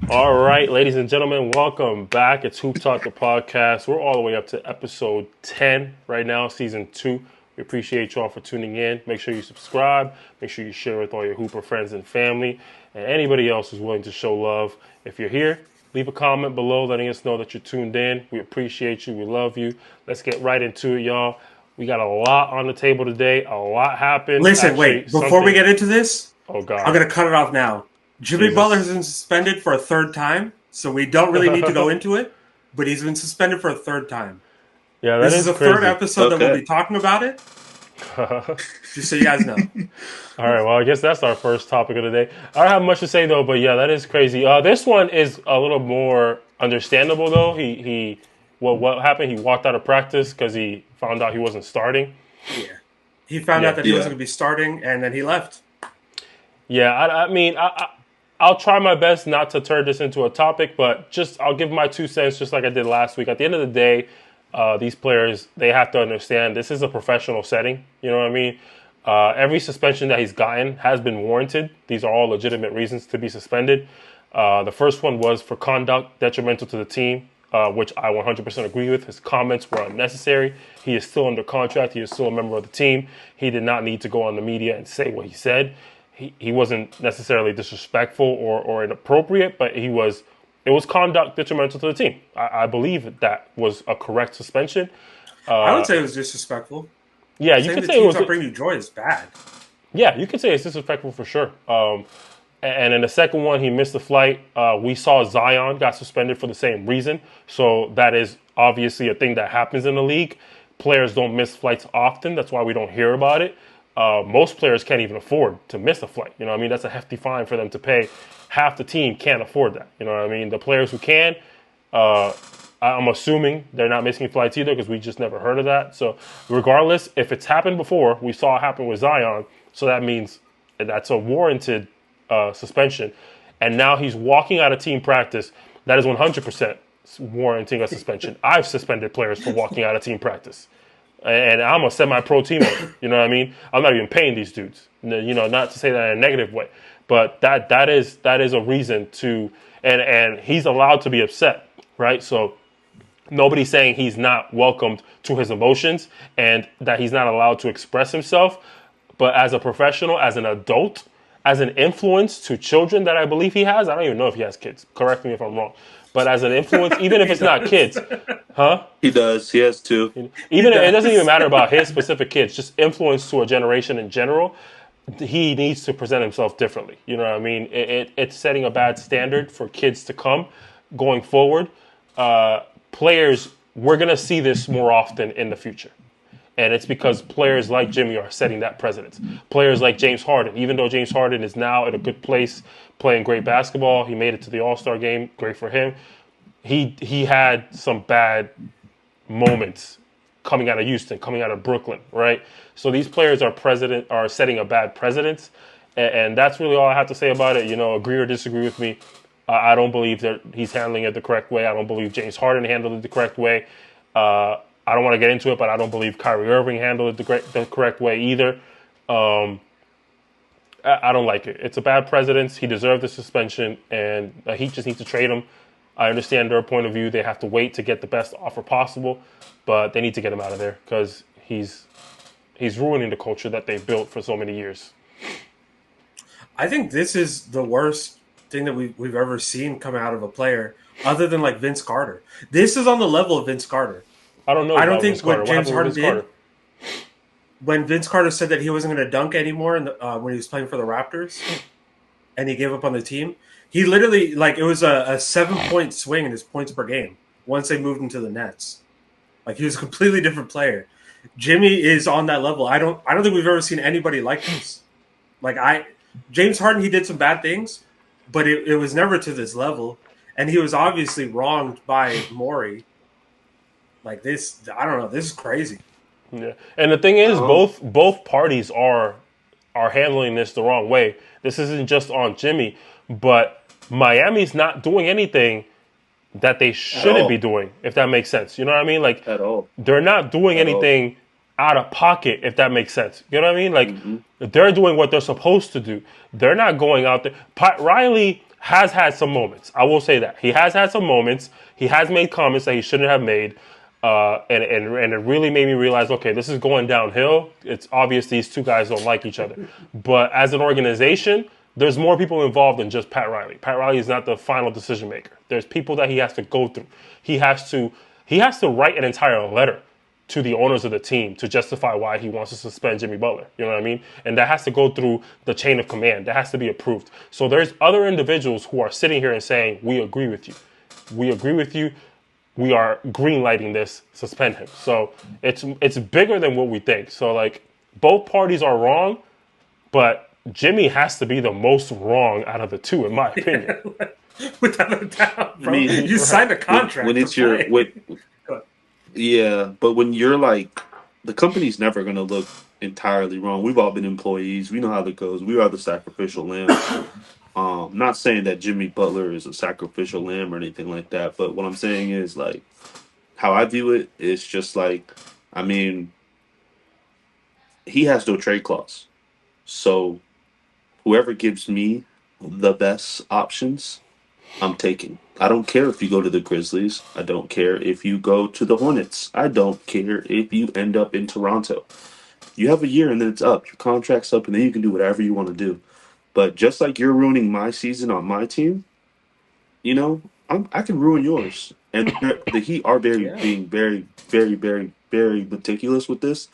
All right, ladies and gentlemen, welcome back. It's HoopTalk, the podcast. We're all the way up to episode 10 right now, season 2. We appreciate y'all for tuning in. Make sure you subscribe. Make sure you share with all your Hooper friends and family and anybody else who's willing to show love. If you're here, leave a comment below letting us know that you're tuned in. We appreciate you. We love you. Let's get right into it, y'all. We got a lot on the table today. A lot happened. Listen, wait. Before we get into this, I'm going to cut it off now. Jimmy Butler has been suspended for a third time, so we don't really need to go into it, but he's been suspended for a third time. Yeah, this is the third episode that we'll be talking about it. Just so you guys know. All right, well, I guess that's our first topic of the day. I don't have much to say, though, but yeah, that is crazy. This one is a little more understandable, though. What happened? He walked out of practice because he found out he wasn't starting. Yeah. He found out that he wasn't going to be starting, and then he left. Yeah, I mean, I'll try my best not to turn this into a topic, but I'll give my 2 cents just like I did last week. At the end of the day, these players, they have to understand this is a professional setting. You know what I mean? Every suspension that he's gotten has been warranted. These are all legitimate reasons to be suspended. The first one was for conduct detrimental to the team, which I 100% agree with. His comments were unnecessary. He is still under contract. He is still a member of the team. He did not need to go on the media and say what he said. He wasn't necessarily disrespectful or inappropriate, but it was conduct detrimental to the team. I believe that was a correct suspension. I would say it was disrespectful. Yeah, you could say it was not bringing you joy is bad. Yeah, you could say it's disrespectful for sure. And in the second one, he missed the flight. We saw Zion got suspended for the same reason. So that is obviously a thing that happens in the league. Players don't miss flights often. That's why we don't hear about it. Most players can't even afford to miss a flight. You know what I mean? That's a hefty fine for them to pay. Half the team can't afford that. You know what I mean? The players who can, I'm assuming they're not missing flights either because we just never heard of that. So regardless, if it's happened before, we saw it happen with Zion. So that means that's a warranted suspension. And now he's walking out of team practice. That is 100% warranting a suspension. I've suspended players for walking out of team practice. And I'm a semi-pro team owner, you know what I mean? I'm not even paying these dudes, you know, not to say that in a negative way. But that is a reason to, and he's allowed to be upset, right? So nobody's saying he's not welcomed to his emotions and that he's not allowed to express himself. But as a professional, as an adult, as an influence to children that I believe he has, I don't even know if he has kids. Correct me if I'm wrong. But as an influence, even if it's not kids, huh? He does. He has 2. Even it doesn't even matter about his specific kids. Just influence to a generation in general. He needs to present himself differently. You know what I mean? It's setting a bad standard for kids to come going forward. Players, we're gonna see this more often in the future. And it's because players like Jimmy are setting that precedent. Players like James Harden, even though James Harden is now in a good place, playing great basketball, he made it to the All-Star game, great for him. He had some bad moments coming out of Houston, coming out of Brooklyn, right? So these players are setting a bad precedent, and that's really all I have to say about it. You know, agree or disagree with me. I don't believe that he's handling it the correct way. I don't believe James Harden handled it the correct way. I don't want to get into it, but I don't believe Kyrie Irving handled it the correct way either. I don't like it. It's a bad precedent. He deserved the suspension, and he just needs to trade him. I understand their point of view. They have to wait to get the best offer possible, but they need to get him out of there because he's ruining the culture that they've built for so many years. I think this is the worst thing that we've ever seen come out of a player, other than like Vince Carter. This is on the level of Vince Carter. I don't know. I don't think what James Harden did. When Vince Carter said that he wasn't going to dunk anymore when he was playing for the Raptors, and he gave up on the team, he literally it was a 7-point swing in his points per game once they moved him to the Nets. Like he was a completely different player. Jimmy is on that level. I don't think we've ever seen anybody like this. James Harden, he did some bad things, but it was never to this level, and he was obviously wronged by Morey. Like this, I don't know. This is crazy. Yeah, and the thing is, both parties are handling this the wrong way. This isn't just on Jimmy, but Miami's not doing anything that they shouldn't be doing. If that makes sense, you know what I mean? Like at all, they're not doing anything out of pocket, if that makes sense. You know what I mean? Like, Mm-hmm. they're doing what they're supposed to do. They're not going out there. Pat Riley has had some moments. I will say that. He has had some moments. He has made comments that he shouldn't have made. And it really made me realize, okay, this is going downhill. It's obvious these two guys don't like each other. But as an organization, there's more people involved than just Pat Riley. Pat Riley is not the final decision maker. There's people that he has to go through. He has to write an entire letter to the owners of the team to justify why he wants to suspend Jimmy Butler. You know what I mean? And that has to go through the chain of command. That has to be approved. So there's other individuals who are sitting here and saying, we agree with you. We agree with you. We are green-lighting this, suspend him. So it's bigger than what we think. So, like, both parties are wrong, but Jimmy has to be the most wrong out of the two, in my opinion. Without a doubt, bro. I mean, you signed a contract. when it's your yeah, but when you're like, the company's never gonna look entirely wrong. We've all been employees. We know how that goes. We are the sacrificial lamb. Not saying that Jimmy Butler is a sacrificial lamb or anything like that, but what I'm saying is, like, how I view it is just like, I mean, he has no trade clause. So whoever gives me the best options, I'm taking. I don't care if you go to the Grizzlies. I don't care if you go to the Hornets. I don't care if you end up in Toronto. You have a year and then it's up. Your contract's up and then you can do whatever you want to do. But just like you're ruining my season on my team, you know, I can ruin yours. And the Heat are being very, very, very, very meticulous with this.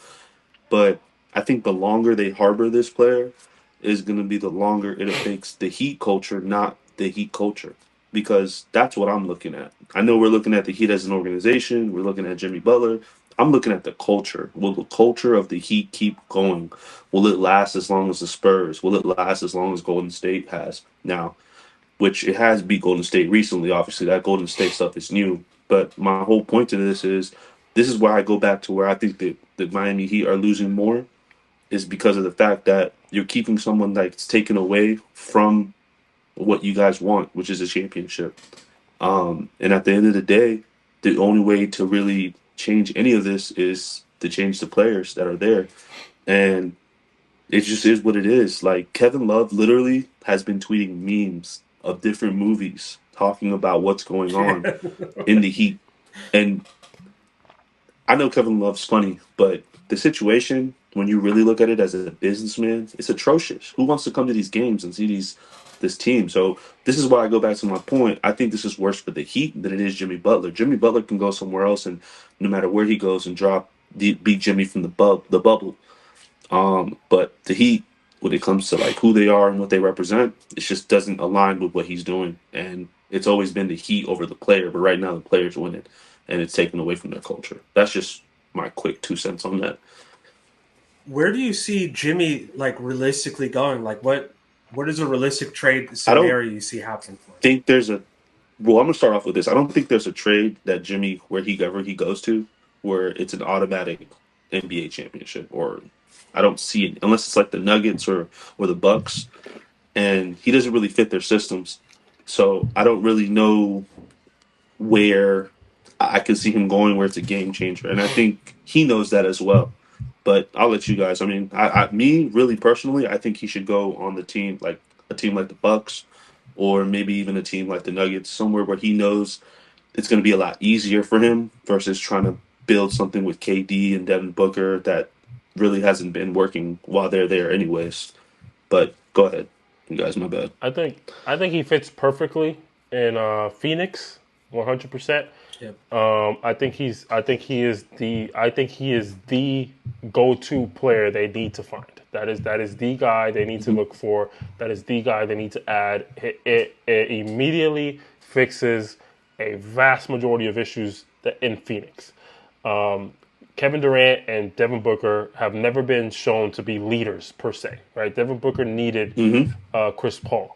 But I think the longer they harbor this player is going to be the longer it affects the Heat culture, not the Heat culture. Because that's what I'm looking at. I know we're looking at the Heat as an organization. We're looking at Jimmy Butler. I'm looking at the culture. Will the culture of the Heat keep going? Will it last as long as the Spurs? Will it last as long as Golden State has now? Which it has beat Golden State recently. Obviously, that Golden State stuff is new. But my whole point to this is where I go back to where I think that the Miami Heat are losing more is because of the fact that you're keeping someone that's taken away from what you guys want, which is a championship. And at the end of the day, the only way to really change any of this is to change the players that are there. And it just is what it is. Like, Kevin Love literally has been tweeting memes of different movies talking about what's going on in the Heat. And I know Kevin Love's funny, but the situation, when you really look at it as a businessman, it's atrocious. Who wants to come to these games and see this team? So this is why I go back to my point. I think this is worse for the Heat than it is Jimmy Butler. Jimmy Butler can go somewhere else, and no matter where he goes, and beat Jimmy from the bubble. But the Heat, when it comes to like who they are and what they represent, it just doesn't align with what he's doing. And it's always been the Heat over the player, but right now the player's winning, and it's taken away from their culture. That's just my quick 2 cents on that. Where do you see Jimmy like realistically going? Like, what is a realistic trade scenario you see happening for him? Think there's a well, I'm gonna start off with this. I don't think there's a trade that Jimmy, wherever he goes to, where it's an automatic NBA championship, or I don't see it unless it's like the Nuggets or the Bucks, and he doesn't really fit their systems. So I don't really know where I could see him going where it's a game changer, and I think he knows that as well. But I'll let you guys. I mean, me really personally, I think he should go on the team, like a team like the Bucks, or maybe even a team like the Nuggets, somewhere where he knows it's going to be a lot easier for him versus trying to build something with KD and Devin Booker that really hasn't been working while they're there, anyways. But go ahead, you guys. My bad. I think he fits perfectly in Phoenix, 100%. Yep. I think he is the go-to player they need to find. That is the guy they need to look for. That is the guy they need to add. It immediately fixes a vast majority of issues in Phoenix. Kevin Durant and Devin Booker have never been shown to be leaders per se, right? Devin Booker needed Chris Paul.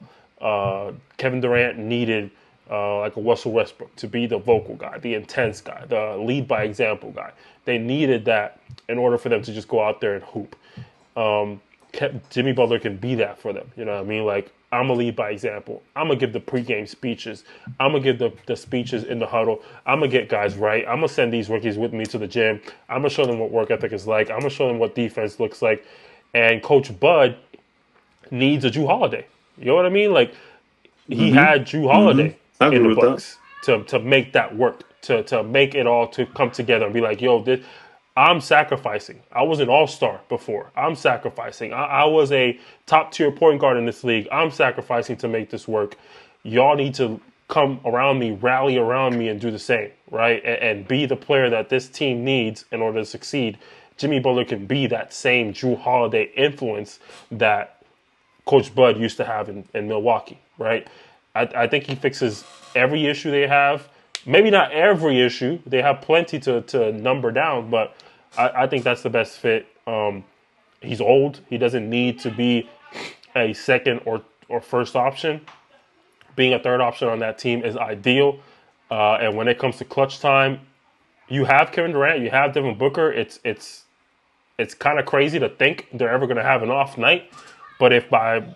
Kevin Durant needed like a Russell Westbrook to be the vocal guy, the intense guy, the lead by example guy. They needed that in order for them to just go out there and hoop. Jimmy Butler can be that for them. You know what I mean? Like, I'm going to lead by example. I'm going to give the pregame speeches. I'm going to give the speeches in the huddle. I'm going to get guys right. I'm going to send these rookies with me to the gym. I'm going to show them what work ethic is like. I'm going to show them what defense looks like. And Coach Bud needs a Drew Holiday. You know what I mean? Like, he had Drew Holiday I in agree the with books to make that work, to make it all to come together and be like, yo, I'm sacrificing. I was an all-star before. I'm sacrificing. I was a top-tier point guard in this league. I'm sacrificing to make this work. Y'all need to come around me, rally around me, and do the same, right? And be the player that this team needs in order to succeed. Jimmy Butler can be that same Drew Holiday influence that Coach Bud used to have in Milwaukee, right? I think he fixes every issue they have. Maybe not every issue. They have plenty to number down, but I think that's the best fit. He's old. He doesn't need to be a second or first option. Being a third option on that team is ideal. And when it comes to clutch time, you have Kevin Durant, you have Devin Booker. It's kind of crazy to think they're ever going to have an off night. But if by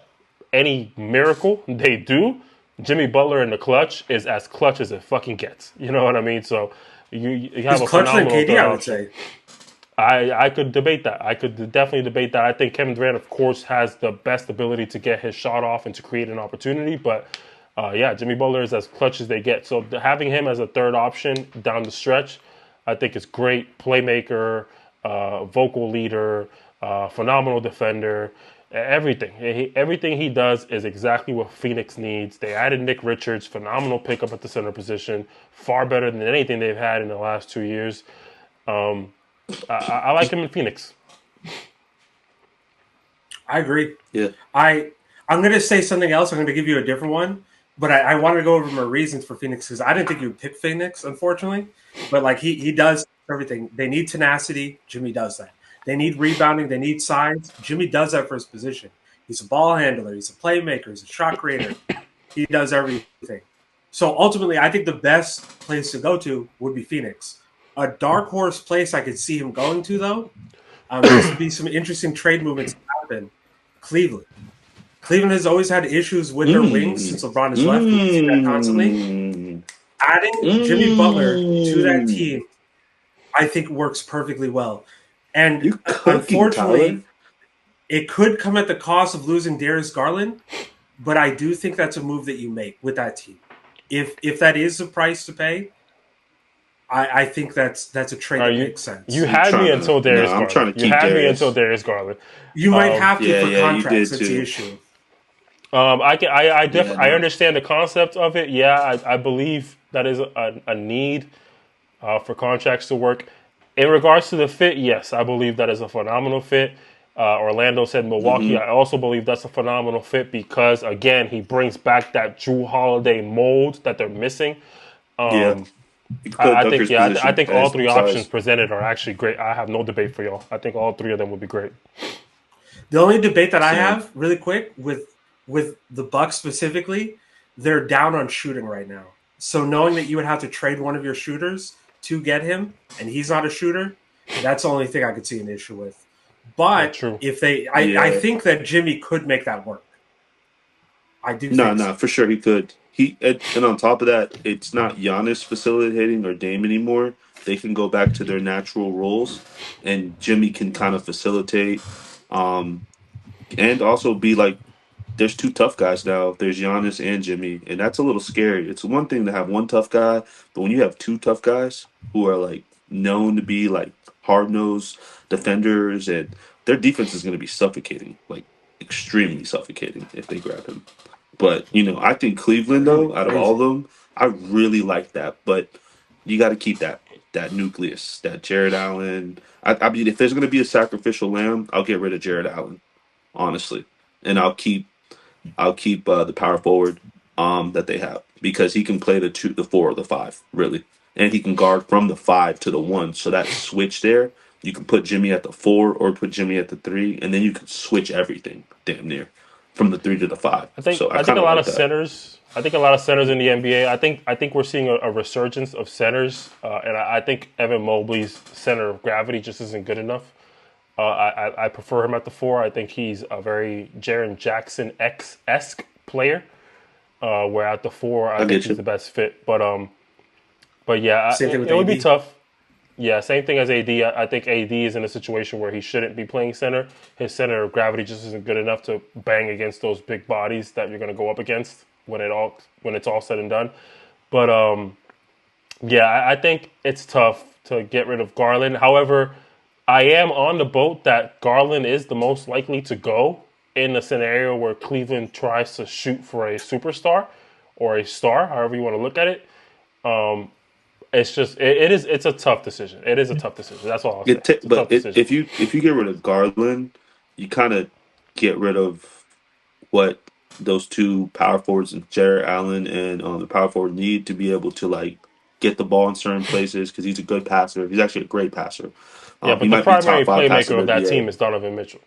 any miracle they do, Jimmy Butler in the clutch is as clutch as it fucking gets. You know what I mean? So you have a phenomenal KD, third I would option. say. I could debate that. I could definitely debate that. I think Kevin Durant, of course, has the best ability to get his shot off and to create an opportunity. But, Jimmy Butler is as clutch as they get. So having him as a third option down the stretch, I think is great. Playmaker, vocal leader, phenomenal defender. Everything. Everything he does is exactly what Phoenix needs. They added Nick Richards, phenomenal pickup at the center position, far better than anything they've had in the last 2 years. I like him in Phoenix. I agree. Yeah. I'm going to say something else. I'm going to give you a different one, but I wanted to go over my reasons for Phoenix because I didn't think you would pick Phoenix, unfortunately. But like he does everything. They need tenacity. Jimmy does that. They need rebounding. They need size. Jimmy does that for his position. He's a ball handler. He's a playmaker. He's a shot creator. He does everything. So ultimately, I think the best place to go to would be Phoenix. A dark horse place I could see him going to, though, this would be some interesting trade movements happen. Cleveland. Cleveland has always had issues with their wings since LeBron has left. We see that constantly. Adding Jimmy Butler to that team, I think, works perfectly well. And unfortunately, it could come at the cost of losing Darius Garland, but I do think that's a move that you make with that team. If that is the price to pay, I think that's a trade that makes sense. You had me until Darius Garland. I'm trying to keep you had Darius. me until Darius Garland. You might have to for contracts. That's the issue. I understand the concept of it. Yeah, I believe that is a need for contracts to work. In regards to the fit, yes, I believe that is a phenomenal fit. Orlando said Milwaukee. I also believe that's a phenomenal fit because, again, he brings back that Drew Holiday mold that they're missing. I think all three options presented are actually great. I have no debate for y'all. I think all three of them would be great. The only debate that I have, really quick, with the Bucks specifically, they're down on shooting right now. So knowing that you would have to trade one of your shooters to get him, and he's not a shooter, that's the only thing I could see an issue with. But if they, I think that Jimmy could make that work. I do. No, for sure he could. And on top of that, it's not Giannis facilitating or Dame anymore. They can go back to their natural roles, and Jimmy can kind of facilitate, and also be like, there's two tough guys now. There's Giannis and Jimmy, and that's a little scary. It's one thing to have one tough guy, but when you have two tough guys who are like known to be like hard-nosed defenders, and their defense is going to be suffocating, like extremely suffocating if they grab him. But, I think Cleveland, though, out of all of them, I really like that. But you got to keep that nucleus, that Jared Allen. I mean, if there's going to be a sacrificial lamb, I'll get rid of Jared Allen, honestly. And I'll keep the power forward that they have because he can play the 2, the 4, or the 5, really. And he can guard from the 5 to the 1. So that switch there, you can put Jimmy at the 4 or put Jimmy at the 3, and then you can switch everything damn near. From the 3 to the 5. I think a lot of centers. I think a lot of centers in the NBA. I think we're seeing a resurgence of centers, and I think Evan Mobley's center of gravity just isn't good enough. I prefer him at the 4. I think he's a very Jaren Jackson esque player. Where at the 4, I think he's the best fit. But yeah, it would be tough. Yeah, same thing as AD. I think AD is in a situation where he shouldn't be playing center. His center of gravity just isn't good enough to bang against those big bodies that you're going to go up against when it's all said and done. But yeah, I think it's tough to get rid of Garland. However, I am on the boat that Garland is the most likely to go in a scenario where Cleveland tries to shoot for a superstar or a star, however you want to look at it. It's a tough decision. It is a tough decision. That's all I'll say. If you get rid of Garland, you kind of get rid of what those two power forwards, Jared Allen and the power forward, need to be able to like get the ball in certain places because he's a good passer. He's actually a great passer. Yeah, but the primary playmaker of that team is Donovan Mitchell.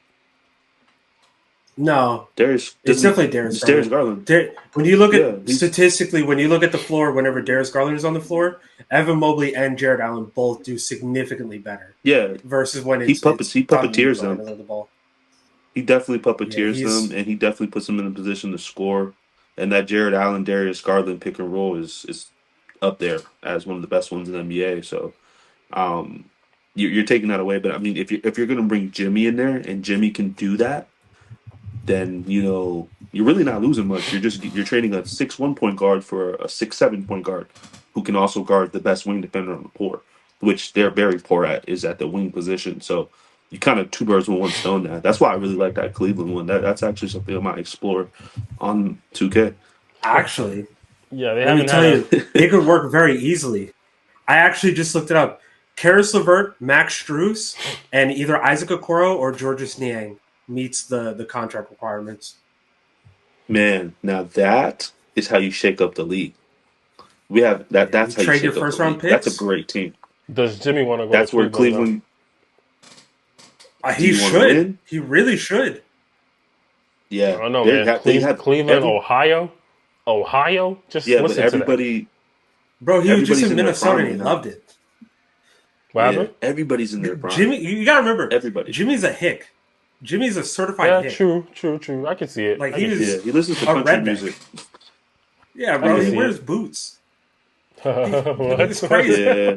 No, it's definitely Darius Garland. When you look at statistically, when you look at the floor, whenever Darius Garland is on the floor, Evan Mobley and Jared Allen both do significantly better. Yeah, versus when he puppeteers them. The ball. He definitely puppeteers them, and he definitely puts them in a position to score. And that Jared Allen, Darius Garland pick and roll is up there as one of the best ones in the NBA. So, you're taking that away. But I mean, if you're going to bring Jimmy in there, and Jimmy can do that, then you're really not losing much. You're trading a 6'1" point guard for a 6'7" point guard who can also guard the best wing defender on the floor, which they're very poor at, is at the wing position. So you kind of two birds with one stone there. That's why I really like that Cleveland one. That's actually something I might explore on 2K. Actually, yeah, let me tell you, they could work very easily. I actually just looked it up. Karis LeVert, Max Strus, and either Isaac Okoro or Georges Niang meets the contract requirements. Man, now that is how you shake up the league. We have that. That's how you trade your first round picks. That's a great team. Does Jimmy want to go? That's where Cleveland. He should. He really should. Yeah, I don't know, man. Cleveland, Ohio. Just but everybody. Bro, he was just in Minnesota and he loved it. What happened? Everybody's in their prime. Jimmy, you gotta remember, everybody. Jimmy's a hick. Jimmy's a certified hit. True. I can see it. Like he listens to country music. Yeah, bro. He wears boots. What? It's crazy. Yeah.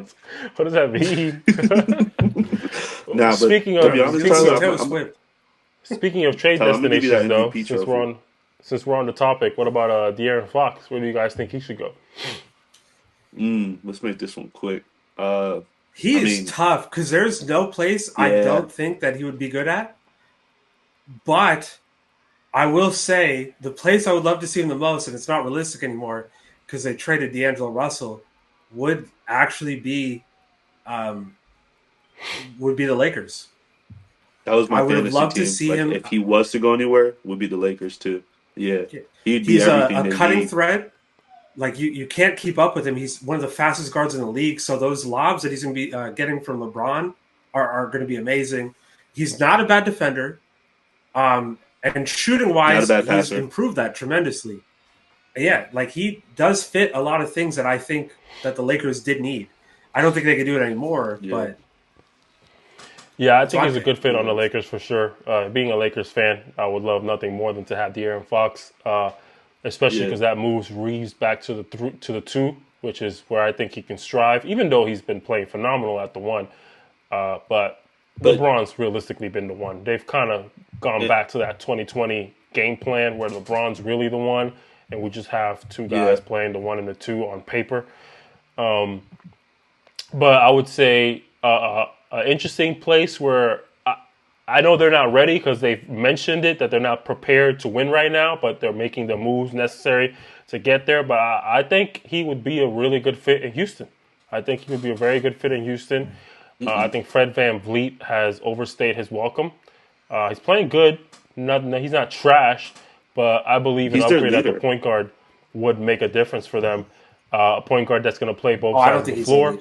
What does that mean? Speaking of trade destinations, though, since we're on the topic, what about De'Aaron Fox? Where do you guys think he should go? Let's make this one quick. He's tough because there's no place I don't think that he would be good at. But I will say the place I would love to see him the most, and it's not realistic anymore because they traded D'Angelo Russell, would actually be the Lakers. That was my fantasy would love team. to see him. If he was to go anywhere, would be the Lakers too. Yeah. He's a cutting threat. Like you can't keep up with him. He's one of the fastest guards in the league. So those lobs that he's going to be getting from LeBron are going to be amazing. He's not a bad defender. And shooting wise, he's improved that tremendously. Yeah, like he does fit a lot of things that I think that the Lakers did need. I don't think they can do it anymore, but yeah, I think he's a good fit on the Lakers for sure. Being a Lakers fan, I would love nothing more than to have De'Aaron Fox, especially because that moves Reeves back to the 2, which is where I think he can strive. Even though he's been playing phenomenal at the 1, but LeBron's realistically been the 1. They've kind of gone back to that 2020 game plan where LeBron's really the 1, and we just have 2 guys playing the 1 and the 2 on paper. But I would say an interesting place where I know they're not ready because they've mentioned it, that they're not prepared to win right now, but they're making the moves necessary to get there. But I think he would be a really good fit in Houston. I think he would be a very good fit in Houston. I think Fred VanVleet has overstayed his welcome. He's playing good. He's not trash, but I believe an upgrade at the point guard would make a difference for them. A point guard that's going to play both sides of the floor.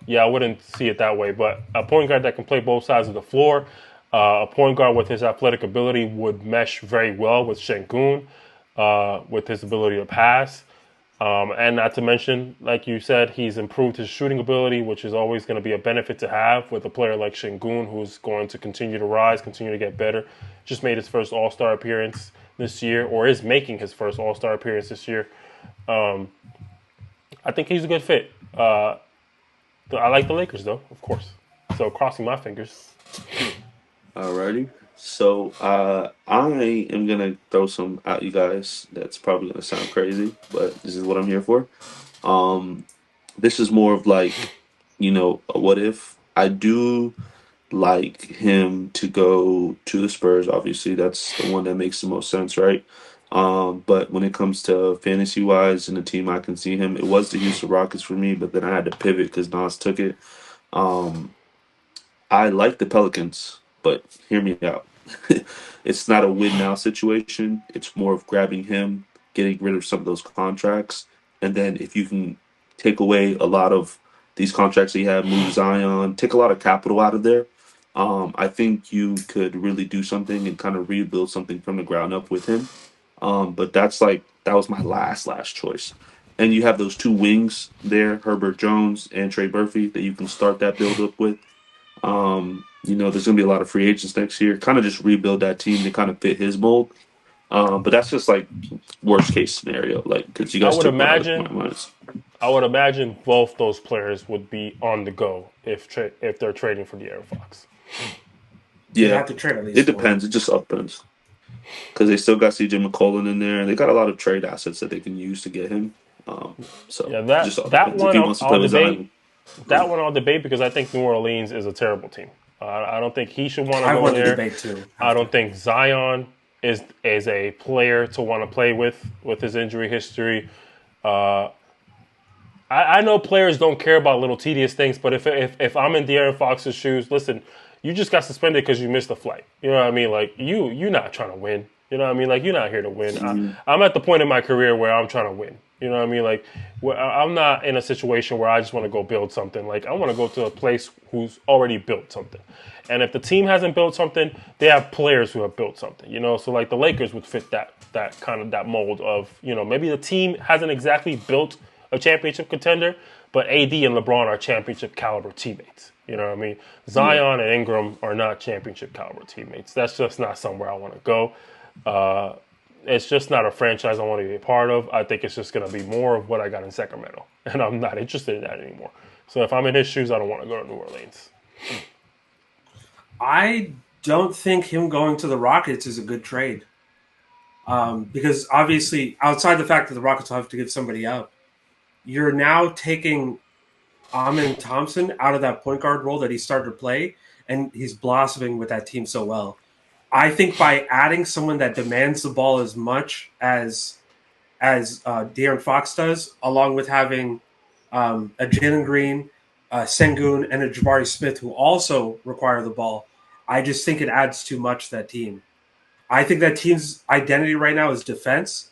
Yeah, I wouldn't see it that way, but a point guard that can play both sides of the floor, a point guard with his athletic ability would mesh very well with Şengün, with his ability to pass. And not to mention, like you said, he's improved his shooting ability, which is always going to be a benefit to have with a player like Şengün, who's going to continue to rise, continue to get better. Just made his first All-Star appearance this year, or is making his first All-Star appearance this year. I think he's a good fit. I like the Lakers, though, of course. So crossing my fingers. Alrighty. So I am gonna throw some at you guys. That's probably gonna sound crazy, but this is what I'm here for. Um, this is more of like, a what if. I do like him to go to the Spurs. Obviously, that's the one that makes the most sense, right? But when it comes to fantasy wise and the team I can see him, it was the Houston Rockets for me, but then I had to pivot because Nas took it. Um, I like the Pelicans, but hear me out. It's not a win now situation. It's more of grabbing him, getting rid of some of those contracts, and then if you can take away a lot of these contracts that you have, move Zion, take a lot of capital out of there. I think you could really do something and kind of rebuild something from the ground up with him. But that was my last choice. And you have those two wings there, Herbert Jones and Trey Murphy, that you can start that build up with. There's going to be a lot of free agents next year. Kind of just rebuild that team to kind of fit his mold. But that's just like worst case scenario, like because you I guys would took one out of imagine. my minds. I would imagine both those players would be on the go if they're trading for the Air Fox. You Yeah, have to trade at least it depends. It just all depends because they still got CJ McCollum in there, and they got a lot of trade assets that they can use to get him. So Yeah, it just all that depends if one he wants to I'll play with debate. Zion. That one I'll debate because I think New Orleans is a terrible team. I don't think he should want to I go want to there. debate too. I don't think Zion is a player to want to play with his injury history. I know players don't care about little tedious things, but if I'm in De'Aaron Fox's shoes, listen, you just got suspended because you missed a flight. You know what I mean? Like you're not trying to win. You know what I mean? Like you're not here to win. I'm at the point in my career where I'm trying to win. You know what I mean? Like I'm not in a situation where I just want to go build something. Like I want to go to a place who's already built something. And if the team hasn't built something, they have players who have built something. You know, so like the Lakers would fit that kind of that mold of, maybe the team hasn't exactly built a championship contender, but AD and LeBron are championship caliber teammates. You know what I mean? Zion and Ingram are not championship caliber teammates. That's just not somewhere I want to go. It's just not a franchise I want to be a part of. I think it's just going to be more of what I got in Sacramento, and I'm not interested in that anymore. So if I'm in his shoes, I don't want to go to New Orleans. I don't think him going to the Rockets is a good trade. Because obviously, outside the fact that the Rockets will have to give somebody up, you're now taking Amin Thompson out of that point guard role that he started to play, and he's blossoming with that team so well. I think by adding someone that demands the ball as much as De'Aaron Fox does, along with having a Jalen Green, Sengun, and a Jabari Smith who also require the ball, I just think it adds too much to that team. I think that team's identity right now is defense.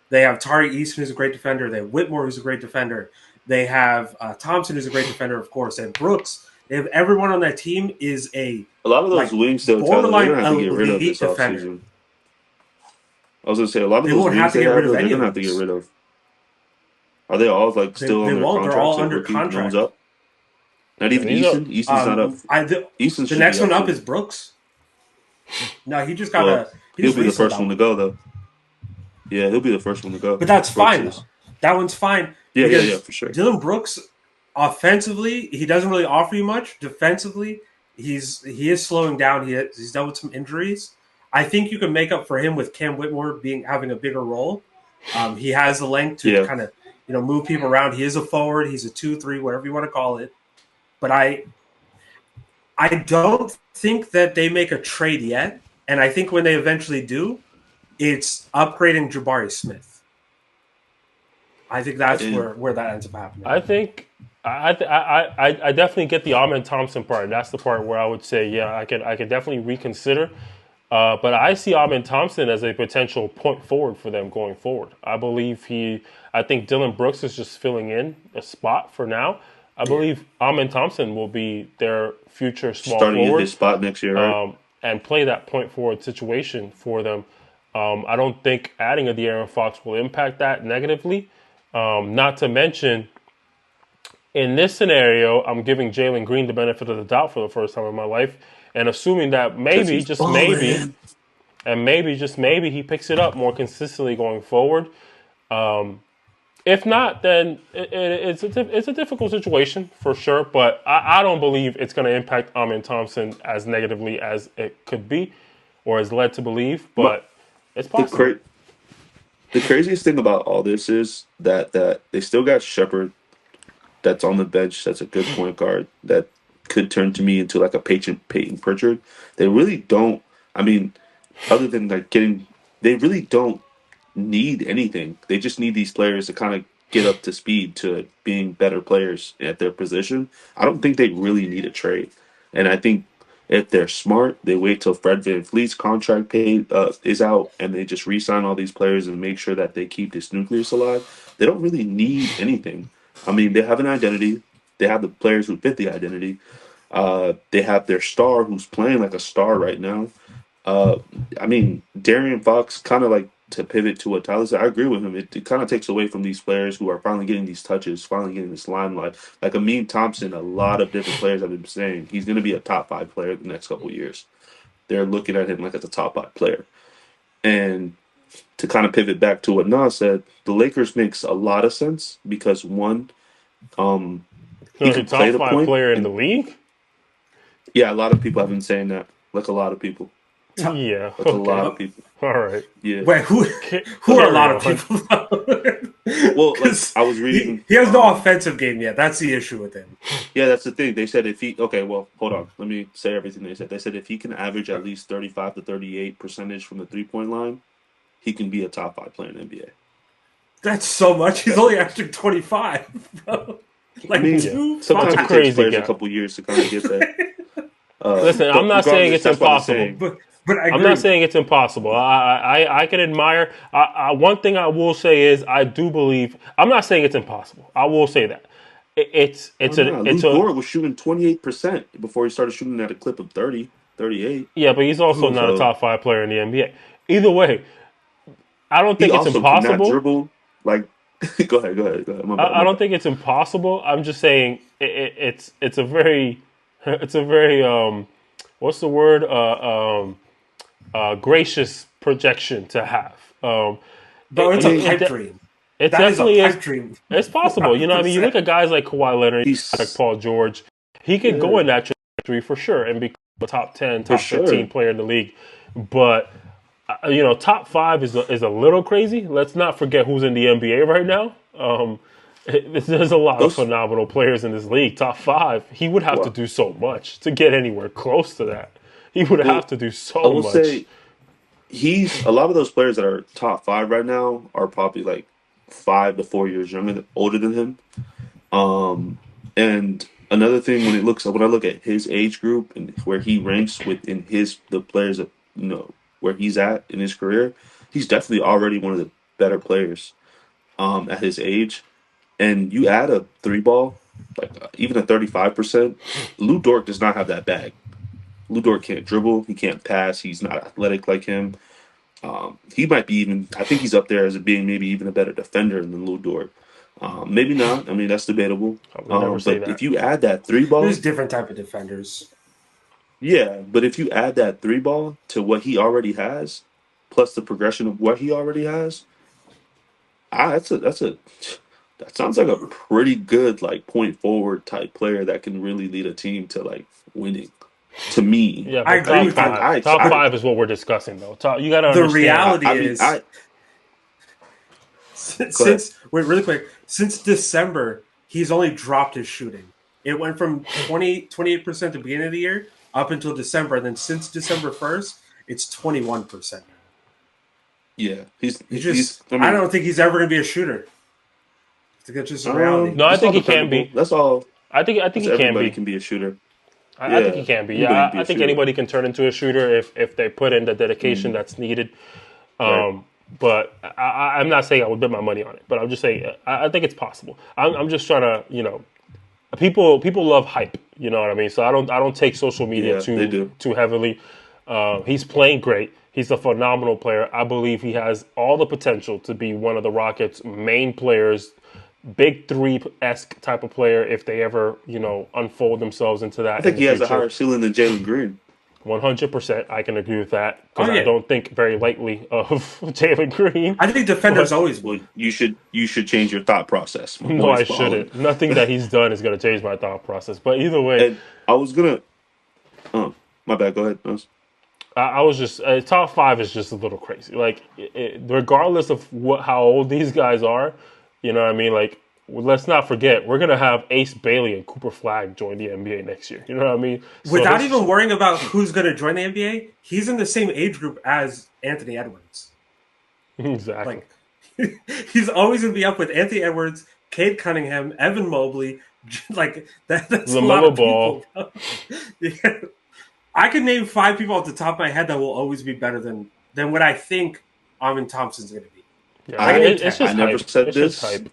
They have Tari Eason, who's a great defender. They have Whitmore, who's a great defender. They have Thompson, who's a great defender, of course. They have Brooks. They have everyone on that team is a lot of those wings, though, Tyler, they're borderline going to have to get rid of elite this defender. offseason. I was going to say, a lot of They those won't have wings to they get have, rid of though, they're any going of to have to those. get rid of. Are they all like still They on their won't. contracts? They're all like, under rookie? No one's contract. up? Not even these are- Eason? Eason's not up. Eason The should next be one up soon. is Brooks. No, he just got Well, he he'll just be the re-signed first that one to go, though. Yeah, he'll be the first one to go. But that's Brooks fine, is. though. That one's fine. Yeah, because for sure. Dylan Brooks, offensively, he doesn't really offer you much. Defensively, he is slowing down. He's dealt with some injuries. I think you can make up for him with Cam Whitmore having a bigger role. He has the length to kind of move people around. He is a forward. He's a 2-3, whatever you want to call it. But I don't think that they make a trade yet. And I think when they eventually do, it's upgrading Jabari Smith. I think that's where that ends up happening. I think I definitely get the Amin Thompson part. That's the part where I would say, yeah, I can definitely reconsider. But I see Amin Thompson as a potential point forward for them going forward. I think Dylan Brooks is just filling in a spot for now. I believe Amin Thompson will be their future small starting forward. in his spot next year, right? And play that point forward situation for them. I don't think adding a De'Aaron Fox will impact that negatively. Not to mention, in this scenario, I'm giving Jalen Green the benefit of the doubt for the first time in my life, and assuming that maybe, just maybe, and maybe, just maybe, he picks it up more consistently going forward. If not, then it's a difficult situation for sure. But I don't believe it's going to impact Amin Thompson as negatively as it could be, or is led to believe. But it's possible. The craziest thing about all this is that they still got Shepard that's on the bench. That's a good point guard that could turn to me into like a Peyton Pritchard. They really don't. I mean, other than like they really don't need anything. They just need these players to kind of get up to speed to being better players at their position. I don't think they really need a trade. And I think if they're smart, they wait till Fred VanVleet's contract is out and they just re-sign all these players and make sure that they keep this nucleus alive. They don't really need anything. I mean, they have an identity. They have the players who fit the identity. They have their star who's playing like a star right now. I mean, Darian Fox, kind of like to pivot to what Tyler said, I agree with him. It kind of takes away from these players who are finally getting these touches, finally getting this limelight. Like Amin Thompson, a lot of different players have been saying he's going to be a top 5 player the next couple of years. They're looking at him like as a top 5 player. And to kind of pivot back to what Nas said, the Lakers makes a lot of sense because one, he can play the top 5 point player in the league. Yeah, a lot of people have been saying that. Like a lot of people. Yeah, like a lot of people. All right. Yeah. Wait, who are a lot of people? Well, like, I was reading. He has no offensive game yet. That's the issue with him. Yeah, that's the thing. They said if he. Okay, well, hold on. Let me say everything they said. They said if he can average at least 35 to 38% from the 3-point line, he can be a top 5 player in the NBA. That's so much. He's only averaging 25. Bro. Like, I mean, sometimes it takes players a couple years to kind of get there. Listen, I'm not saying it's impossible. But I'm not saying it's impossible. I can admire. One thing I will say is I do believe. I'm not saying it's impossible. I will say that Lou Dort was shooting 28% before he started shooting at a clip of 30, 38. Yeah, but he's also not a top 5 player in the NBA. Either way, I don't think it's impossible. Cannot dribble. Like, go ahead. I don't think it's impossible. I'm just saying it's a very what's the word? Gracious projection to have. But it's a pipe dream. It definitely is. Dream. It's possible. You know what I mean? You look at guys like Kawhi Leonard, like Paul George. He could go in that trajectory for sure and become a top 10, top 15 player in the league. But, top 5 is a little crazy. Let's not forget who's in the NBA right now. There's a lot of phenomenal players in this league. Top 5. He would have to do so much to get anywhere close to that. He would have to do so much. I will say, a lot of those players that are top 5 right now are probably like 5 to 4 years older than him. And another thing, when I look at his age group and where he ranks within the players that where he's at in his career, he's definitely already one of the better players at his age. And you add a 3-ball, like even a 35%, Lou Dort does not have that bag. Lou Dort can't dribble. He can't pass. He's not athletic like him. He might be I think he's up there as being maybe even a better defender than Lou Dort. Maybe not. I mean, that's debatable. But if you add that 3-ball... There's different type of defenders. Yeah, but if you add that 3-ball to what he already has, plus the progression of what he already has, that sounds like a pretty good like point forward type player that can really lead a team to like winning. To me, yeah, I agree with that. Top 5 is what we're discussing, though. You got to understand. The reality is, really quick, since December, he's only dropped his shooting. It went from 28% at the beginning of the year up until December, and then since December 1st, it's 21%. Yeah, I don't think he's ever going to be a shooter. That's just a reality. No, I think he can be. That's all. I think he can be. Everybody can be a shooter. I think he can be. Yeah, I think anybody can turn into a shooter if they put in the dedication that's needed. Right. But I'm not saying I would bet my money on it. But I'm just saying I think it's possible. I'm just trying to, people love hype. You know what I mean? So I don't take social media too heavily. He's playing great. He's a phenomenal player. I believe he has all the potential to be one of the Rockets' main players big three-esque type of player if they ever, unfold themselves into that. I think in he the has a future. higher ceiling than Jalen Green. 100%, I can agree with that Oh because I yeah, don't think very lightly of Jalen Green. I think defenders But always Well, win. you should change your thought process. My no, boy's I balling. shouldn't. Nothing that he's done is going to change my thought process. But either way, And I was gonna. My bad. Go ahead. I was just top five is just a little crazy. Like, regardless of how old these guys are, you know what I mean? Like, let's not forget we're gonna have Ace Bailey and Cooper Flag join the NBA next year. You know what I mean? So Without this even worrying about who's going to join the NBA, he's in the same age group as Anthony Edwards. exactly. Like, he's always going to be up with Anthony Edwards, Cade Cunningham, Evan Mobley. Like that's a lot LaMelo of Ball. people. Yeah. I can name 5 people off the top of my head that will always be better than what I think Armin Thompson's going to be. Yeah, I can I name it's 10. I just never hype. said It's just this. hype.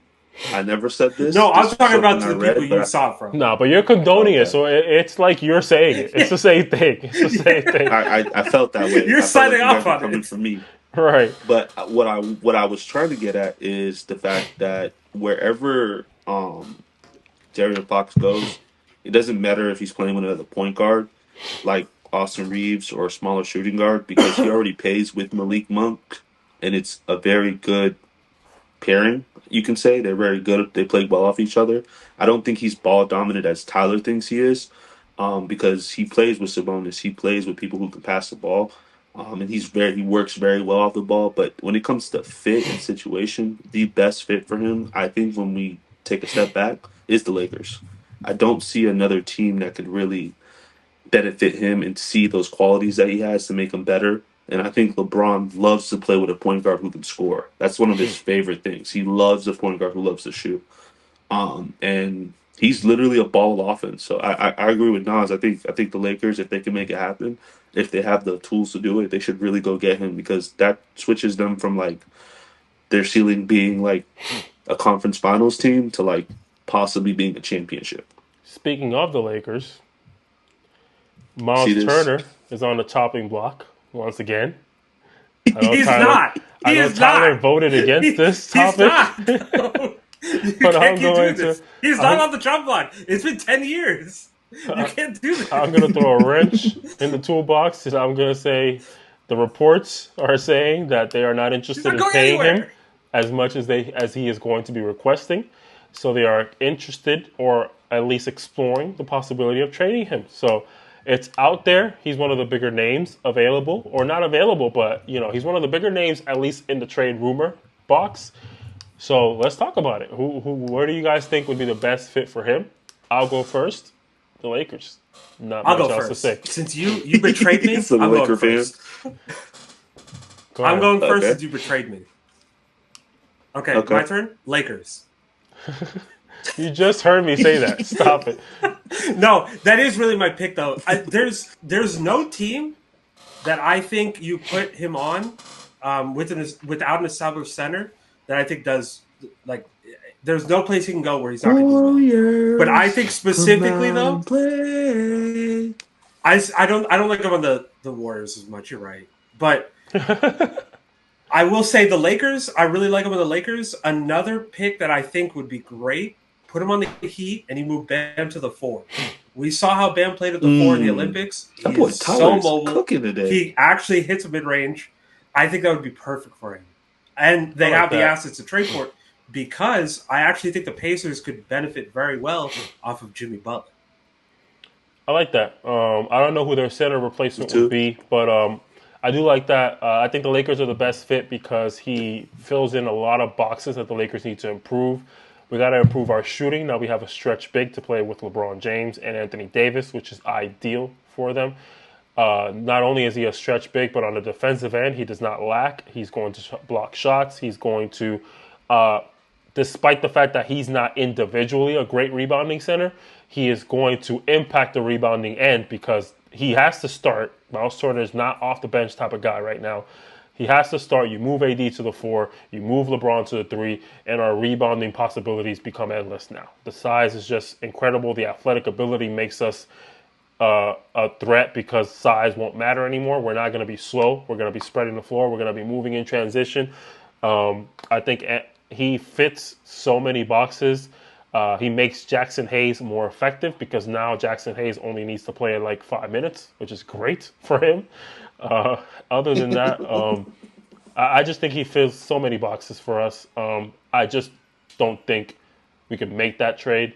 I never said this. No, I'm This is talking about something I the people read, you but saw it from. No, but you're condoning it, okay. so it's like you're saying it. It's the same thing. It's the same thing. I felt that way. You're I felt like signing you off guys were on coming it. for me. Right. But what I was trying to get at is the fact that wherever De'Aaron Fox goes, it doesn't matter if he's playing with another point guard like Austin Reeves or a smaller shooting guard because he already plays with Malik Monk, and it's a very good pairing. You can say they're very good. They play well off each other. I don't think he's ball dominant as Tyler thinks he is, because he plays with Sabonis. He plays with people who can pass the ball, and he works very well off the ball. But when it comes to fit and situation, the best fit for him, I think, when we take a step back, is the Lakers. I don't see another team that could really benefit him and see those qualities that he has to make him better. And I think LeBron loves to play with a point guard who can score. That's one of his favorite things. He loves a point guard who loves to shoot. And he's literally a ball of offense. So I agree with Nas. I think the Lakers, if they can make it happen, if they have the tools to do it, they should really go get him because that switches them from like their ceiling being like a conference finals team to like possibly being a championship. Speaking of the Lakers, See Miles this? Turner is on the chopping block once again. He's not. I He know is Tyler not. voted against this He's topic. not. You But can't I'm keep going doing to- this. He's not on the chop block. It's been 10 years. You can't do this. I'm going to throw a wrench in the toolbox, and I'm going to say the reports are saying that they are not interested not in going paying him anywhere. as much as he is going to be requesting. So they are interested, or at least exploring the possibility of trading him. So it's out there. He's one of the bigger names available, or not available, but he's one of the bigger names, at least in the trade rumor box. So let's talk about it. Where do you guys think would be the best fit for him? I'll go first. The Lakers. Not I'll much go else to first. say. Since you betrayed me, He's a I'm Laker going fan. first. Go I'm ahead. going first Okay. since you betrayed me. Okay, Okay. my turn. Lakers. You just heard me say that. Stop it. No, that is really my pick, though. There's no team that I think you put him on without an established center that I think does like. There's no place he can go where he's not going to do well. But I think specifically though, I don't like him on the Warriors as much. You're right, but I will say the Lakers. I really like him on the Lakers. Another pick that I think would be great. Put him on the Heat, and you move Bam to the 4. We saw how Bam played at the 4 in the Olympics. That He boy is so Tyler's mobile. cooking today. He actually hits a mid-range. I think that would be perfect for him. And they I like have the that. assets to trade for it because I actually think the Pacers could benefit very well off of Jimmy Butler. I like that. I don't know who their center replacement Me too. would be, but I do like that. I think the Lakers are the best fit because he fills in a lot of boxes that the Lakers need to improve. We got to improve our shooting. Now we have a stretch big to play with LeBron James and Anthony Davis, which is ideal for them. Not only is he a stretch big, but on the defensive end, he does not lack. He's going to block shots. He's going to, despite the fact that he's not individually a great rebounding center, he is going to impact the rebounding end because he has to start. Miles Turner is not off the bench type of guy right now. He has to start. You move AD to the 4, you move LeBron to the 3, and our rebounding possibilities become endless now. The size is just incredible. The athletic ability makes us a threat because size won't matter anymore. We're not going to be slow. We're going to be spreading the floor. We're going to be moving in transition. I think he fits so many boxes. He makes Jackson Hayes more effective because now Jackson Hayes only needs to play in like 5 minutes, which is great for him. Other than that, I just think he fills so many boxes for us. I just don't think we could make that trade,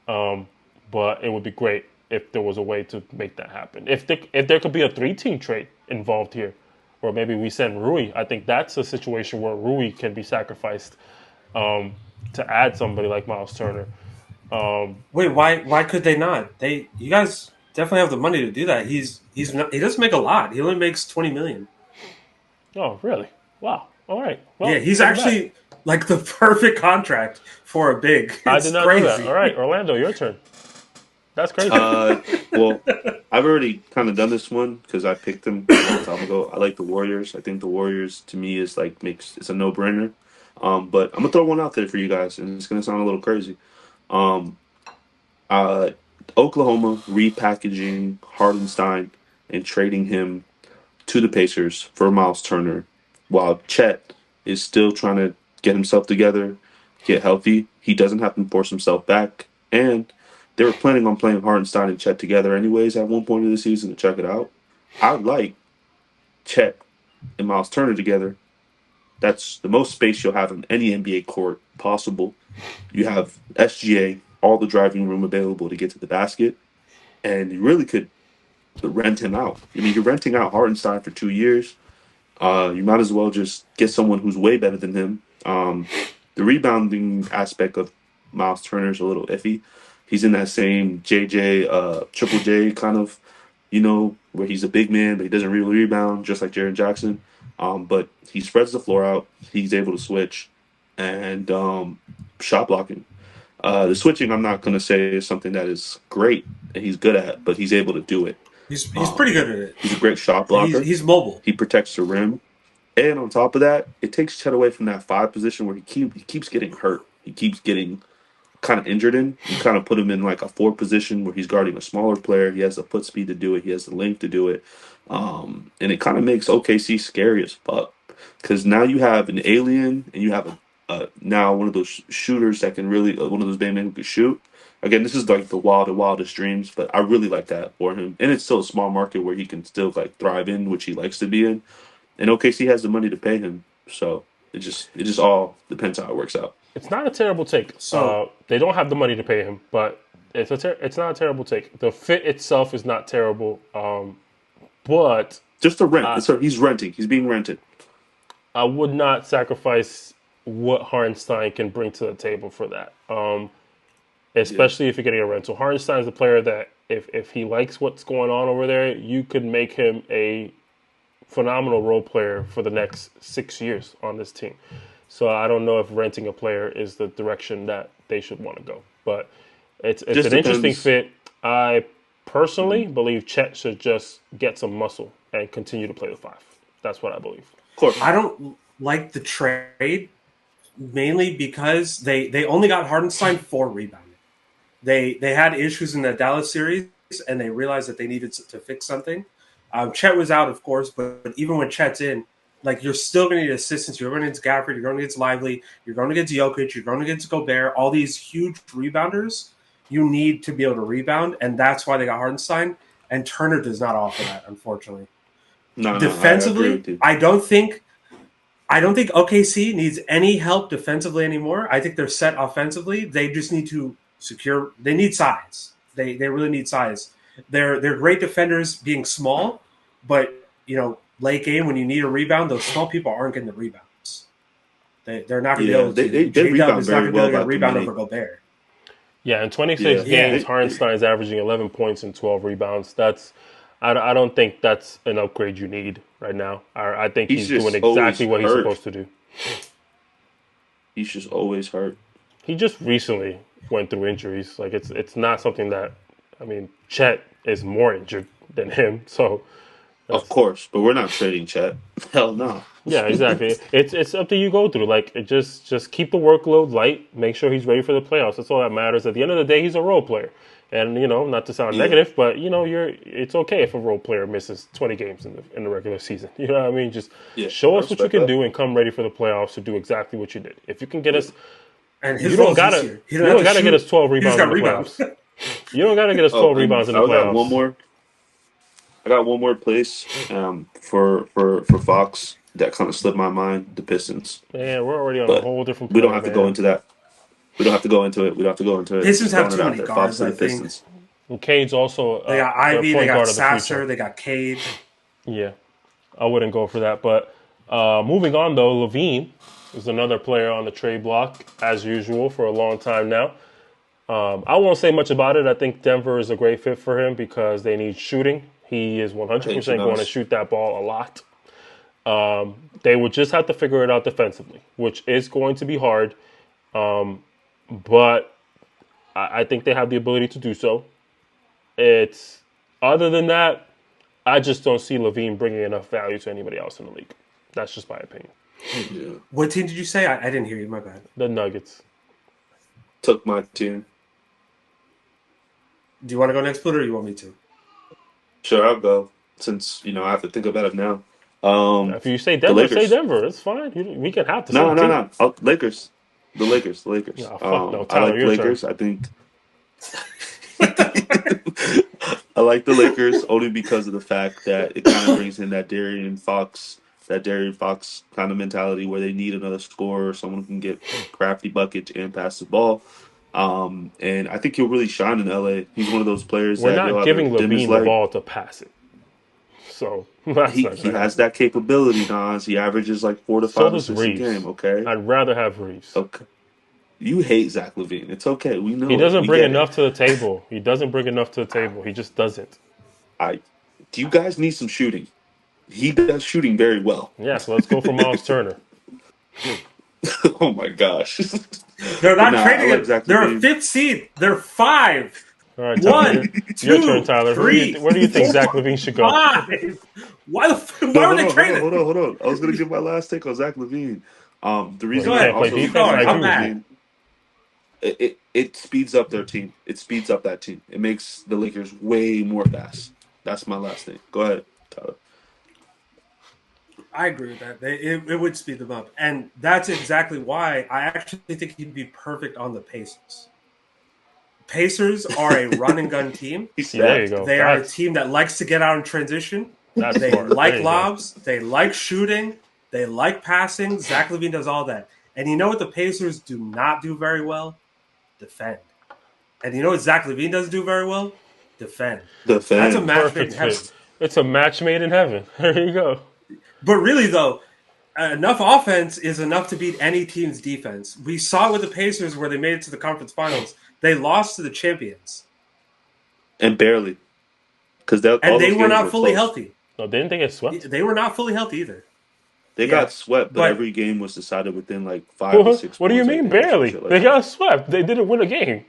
but it would be great if there was a way to make that happen. If there could be a 3-team trade involved here, or maybe we send Rui, I think that's a situation where Rui can be sacrificed to add somebody like Miles Turner. Wait, why could they not? You guys definitely have the money to do that. He doesn't make a lot. He only makes $20 million. Oh, really? Wow. All right. Well, Yeah, he's actually like the perfect contract for a big. I did not know that. All right, Orlando, your turn. That's crazy. Well, I've already kind of done this one because I picked them a long time ago. I like the Warriors. I think the Warriors to me is like it's a no brainer. But I'm gonna throw one out there for you guys, and it's gonna sound a little crazy. Um, uh, Oklahoma repackaging Hardenstein and trading him to the Pacers for Miles Turner, while Chet is still trying to get himself together, get healthy. He doesn't have to force himself back, and they were planning on playing Hardenstein and Chet together anyways at one point in the season to check it out. I would like Chet and Miles Turner together. That's the most space you'll have in any NBA court possible. You have SGA, all the driving room available to get to the basket, and you really could rent him out. I mean, you're renting out Hartenstein for 2 years. You might as well just get someone who's way better than him. The rebounding aspect of Miles Turner is a little iffy. He's in that same Triple J kind of, where he's a big man, but he doesn't really rebound, just like Jaren Jackson. But he spreads the floor out. He's able to switch and shot blocking. The switching, I'm not going to say is something that is great and he's good at, but he's able to do it. He's pretty good at it. He's a great shot blocker. He's mobile. He protects the rim. And on top of that, it takes Chet away from that 5 position where he keeps getting hurt. He keeps getting kind of injured in. You kind of put him in like a 4 position where he's guarding a smaller player. He has the foot speed to do it. He has the length to do it. And it kind of makes OKC scary as fuck. Because now you have an alien and you have now one of those shooters that can really, one of those big men who can shoot. Again, this is like the wildest dreams, but I really like that for him. And it's still a small market where he can still like thrive in, which he likes to be in. And OKC has the money to pay him, so it just all depends how it works out. It's not a terrible take. So they don't have the money to pay him, but it's not a terrible take. The fit itself is not terrible, but just the rent. He's renting. He's being rented. I would not sacrifice what Hartenstein can bring to the table for that, especially if you're getting a rental. Hartenstein is a player that if he likes what's going on over there, you could make him a phenomenal role player for the next 6 years on this team. So I don't know if renting a player is the direction that they should want to go. But it's an interesting fit. I personally believe Chet should just get some muscle and continue to play the 5. That's what I believe. Of course. I don't like the trade mainly because they only got Hardenstein for rebounding. They had issues in the Dallas series and they realized that they needed to fix something. Chet was out, of course, but even when Chet's in, like you're still going to need assistance. You're going to get to Gafford. You're going to get to Lively. You're going to get to Jokic. You're going to get to Gobert. All these huge rebounders, you need to be able to rebound, and that's why they got Hardenstein. And Turner does not offer that, unfortunately. Defensively, I don't think OKC needs any help defensively anymore. I think they're set offensively. They just need to secure. They need size. They really need size. They're great defenders being small, but late game when you need a rebound, those small people aren't getting the rebounds. They're not going to be able to. They rebound very well. Get a rebound over Gobert. Yeah, in 26 games, Hartenstein is averaging 11 points and 12 rebounds. I don't think that's an upgrade you need right now. I think he's doing exactly what he's supposed to do. He's just always hurt. He just recently went through injuries. Like it's not something that. I mean, Chet is more injured than him, so. Of course, but we're not trading Chet. Hell no. Yeah, exactly. It's something you go through. Like, just keep the workload light. Make sure he's ready for the playoffs. That's all that matters. At the end of the day, he's a role player. And not to sound negative, but it's okay if a role player misses 20 games in the regular season. You know what I mean? Just show us what you can do and come ready for the playoffs to do exactly what you did. If you can get us, and his you don't gotta get us 12 rebounds in the playoffs. You don't gotta get us 12 rebounds in the playoffs. I got one more place for Fox that kind of slipped my mind. The Pistons. Man, we're already on a whole different. We don't have to go into that. We don't have to go into it. Pistons have too many guards, I think. Pistons. And Cade's also. They got Ivy, they got Sasser, they got Cade. Yeah, I wouldn't go for that. But moving on, though, Levine is another player on the trade block, as usual, for a long time now. I won't say much about it. I think Denver is a great fit for him because they need shooting. He is 100% going to shoot that ball a lot. They would just have to figure it out defensively, which is going to be hard. But I think they have the ability to do so. Other than that, I just don't see Levine bringing enough value to anybody else in the league. That's just my opinion. Yeah. What team did you say? I didn't hear you. My bad. The Nuggets. Took my team. Do you want to go next, Pluto, or you want me to? Sure, I'll go. Since I have to think about it now. If you say Denver, say Denver. It's fine. We can have the same team. No. Lakers. The Lakers. No, fuck no. Tyler, I like the Lakers. I think. I like the Lakers only because of the fact that it kind of brings in that De'Aaron Fox kind of mentality where they need another scorer, someone who can get crafty buckets and pass the ball. And I think he'll really shine in LA. He's one of those players We're not giving Levine the ball to pass it. So he has that capability, Nas. He averages like 4 to 5 assists a game. Okay, I'd rather have Reeves. Okay, you hate Zach LaVine. It's okay. We know he doesn't bring enough to the table. He doesn't bring enough to the table. He just doesn't. Do you guys need some shooting? He does shooting very well. Yeah, so let's go for Miles Turner. Oh my gosh, they're not trading it. They're a 5th seed. They're 5. All right, Tyler, 1, 2, your turn, Tyler. 3, where do you think Zach LaVine should go? 5. Why would they trade it? Hold on. I was going to give my last take on Zach LaVine. The reason I also it speeds up their team. It speeds up that team. It makes the Lakers way more fast. That's my last thing. Go ahead, Tyler. I agree with that. It would speed them up. And that's exactly why I actually think he'd be perfect on the Pacers. Pacers are a run and gun team. There you go. They are a team that likes to get out in transition. They like lobs. They like shooting. They like passing. Zach LaVine does all that. And you know what the Pacers do not do very well? Defend. And you know what Zach LaVine doesn't do very well? Defend. That's a match made in heaven. It's a match made in heaven. There you go. But really, though, enough offense is enough to beat any team's defense. We saw it with the Pacers where they made it to the conference finals. They lost to the champions. And barely. And they were not fully healthy. No, didn't they get swept? They were not fully healthy either. They got swept, but every game was decided within like 5 or 6 What do you mean barely? They got swept. They didn't win a game.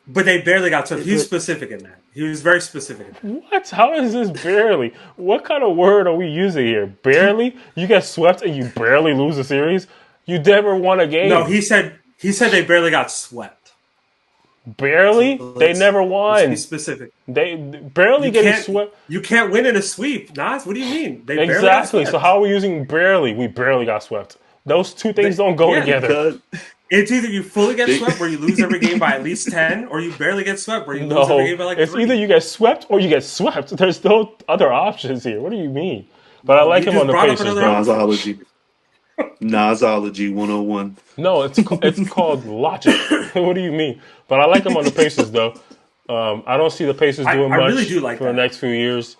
But they barely got swept. He was specific in that. He was very specific in that. What? How is this barely? What kind of word are we using here? Barely? You get swept and you barely lose a series? You never won a game. No, he said they barely got swept. Barely? So they never won. Let's be specific. They barely getting swept. You can't win in a sweep, Nas. What do you mean? They barely got swept. So how are we using barely? We barely got swept. Those two things don't go together. It's either you fully get swept where you lose every game by at least 10, or you barely get swept where you lose every game by like 3. It's either you get swept or you get swept. There's no other options here. What do you mean? But I like him on the Pacers. Nosology 101. No, it's called logic. What do you mean? But I like him on the Pacers, though. I don't see the Pacers doing much for the next few years.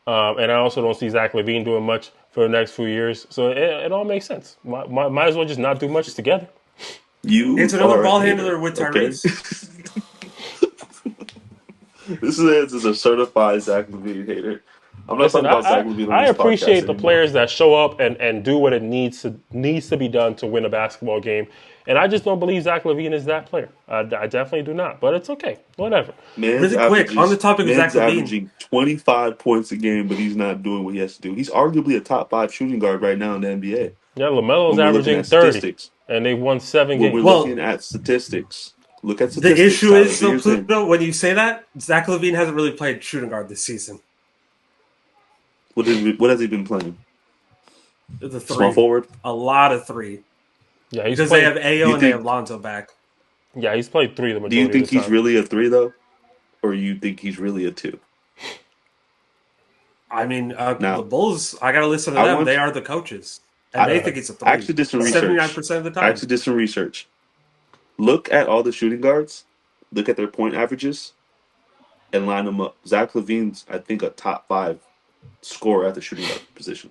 And I also don't see Zach LaVine doing much for the next few years. So it all makes sense. Might as well just not do much together. It's another ball handler with Tyrese. Okay. This is a certified Zach LaVine hater. I'm not talking about Zach LaVine. I appreciate the players that show up and do what it needs to be done to win a basketball game. And I just don't believe Zach LaVine is that player. I definitely do not. But it's okay. Whatever. Really quick, on the topic of Zach LaVine. Averaging 25 points a game, but he's not doing what he has to do. He's arguably a top 5 shooting guard right now in the NBA. Yeah, LaMelo's averaging 30. And they won 7 games. We're looking at statistics. Look at The statistics. issue Tyler. is, though, Pluto, when you say that, Zach LaVine hasn't really played shooting guard this season. What has he been playing? The three. Small forward? A lot of three. Yeah, because they have Ayo and they have Lonzo back. Yeah, he's played 3 the majority of the time. Do you think he's really a 3, though? Or you think he's really a 2? I mean, now, the Bulls, I got to listen to them. They are the coaches. And they think it's a 3. I actually did some research. 79% of the time. I actually did some research. Look at all the shooting guards. Look at their point averages. And line them up. Zach LaVine's, I think, a top 5 scorer at the shooting guard position.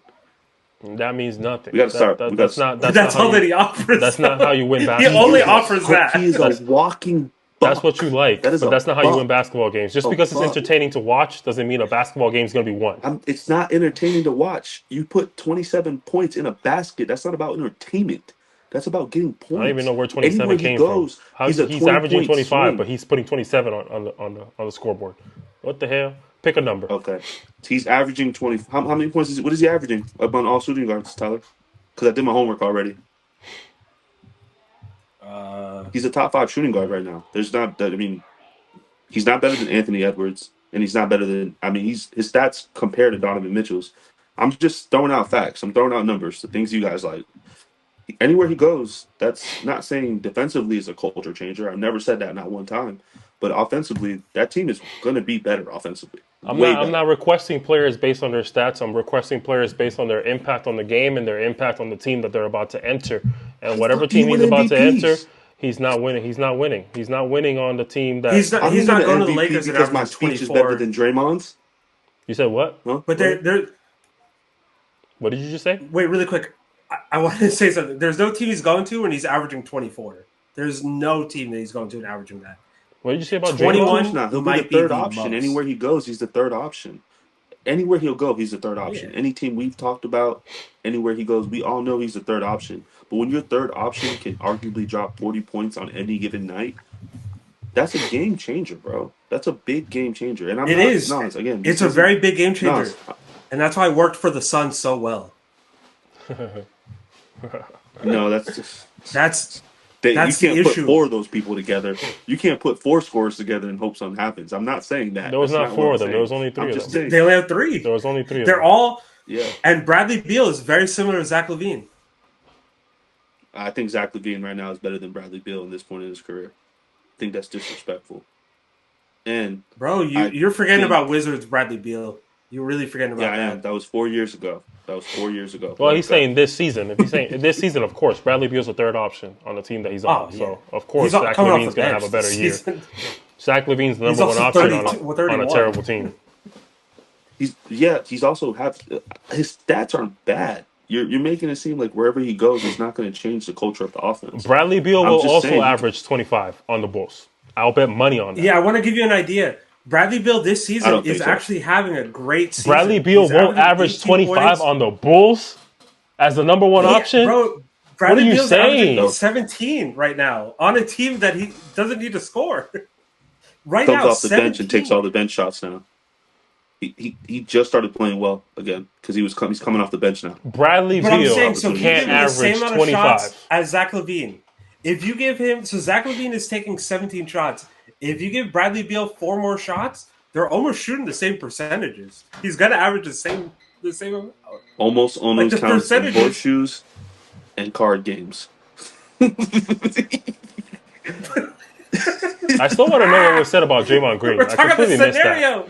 That means nothing. We got to start. That's all that he offers. That's not how you win basketball. He only offers that. He is a walking buck. That's what you like. But that's not how you win basketball games. Just because it's entertaining to watch doesn't mean a basketball game is going to be won. It's not entertaining to watch. You put 27 points in a basket. That's not about entertainment. That's about getting points. I don't even know where 27 came from. He's averaging 25, but he's putting 27 on the scoreboard. What the hell? Pick a number. Okay. He's averaging 20. How many points what is he averaging up on all shooting guards, Tyler? Because I did my homework already. He's a top 5 shooting guard right now. He's not better than Anthony Edwards, and he's not better than. His stats compare to Donovan Mitchell's. I'm just throwing out facts. I'm throwing out numbers, the things you guys like. Anywhere he goes, that's not saying defensively is a culture changer. I've never said that, not one time. But offensively, that team is going to be better offensively. I'm not requesting players based on their stats. I'm requesting players based on their impact on the game and their impact on the team that they're about to enter. And whatever team he's about to enter, he's not winning. He's not winning. He's not winning on the team that he's not going to the Lakers because my speech is better than Draymond's. You said what? Huh? But they're. What did you just say? Wait, really quick. I wanted to say something. There's no team he's going to when he's averaging 24. There's no team that he's going to and averaging that. What did you say about 21? Draymond? He'll be the third option. Anywhere he goes, he's the third option. Anywhere he'll go, he's the third option. Yeah. Any team we've talked about, anywhere he goes, we all know he's the third option. But when your third option can arguably drop 40 points on any given night, that's a game changer, bro. That's a big game changer. And it's a very big game changer. And that's why I worked for the Suns so well. No, that's just... That's you can't put 4 of those people together. You can't put 4 scorers together and hope something happens. I'm not saying that. There was not 4 of them. There was only 3 of them. They only have 3. There was only 3 of them. They're all... Yeah. And Bradley Beal is very similar to Zach LaVine. I think Zach LaVine right now is better than Bradley Beal in this point in his career. I think that's disrespectful. And bro, you're forgetting about Wizards Bradley Beal. You're really forgetting about that. Yeah, I am. That was 4 years ago. Well, he's saying this season. If he's saying this season, of course, Bradley Beal's a third option on the team that he's on. So, of course, Zach LaVine's going to have a better year. Zach LaVine's the number 1 option on a terrible team. He's also his stats aren't bad. You're making it seem like wherever he goes, he's not going to change the culture of the offense. Bradley Beal will also average 25 on the Bulls. I'll bet money on that. Yeah, I want to give you an idea. Bradley Beal this season is actually having a great season. Bradley Beal won't average 25 on the Bulls as the number 1 option? Bro, Bradley Beal's averaging 17 right now on a team that he doesn't need to score. Comes off the bench and takes all the bench shots now. He just started playing well again because he's coming off the bench now. Bradley Beal can't average the same 25 shots as Zach LaVine. If you give him, so Zach LaVine is taking 17 shots. If you give Bradley Beal 4 more shots, they're almost shooting the same percentages. He's gonna average the same amount. Almost counts in horseshoes and card games. I still want to know what was said about Draymond Green. We're talking about the scenario.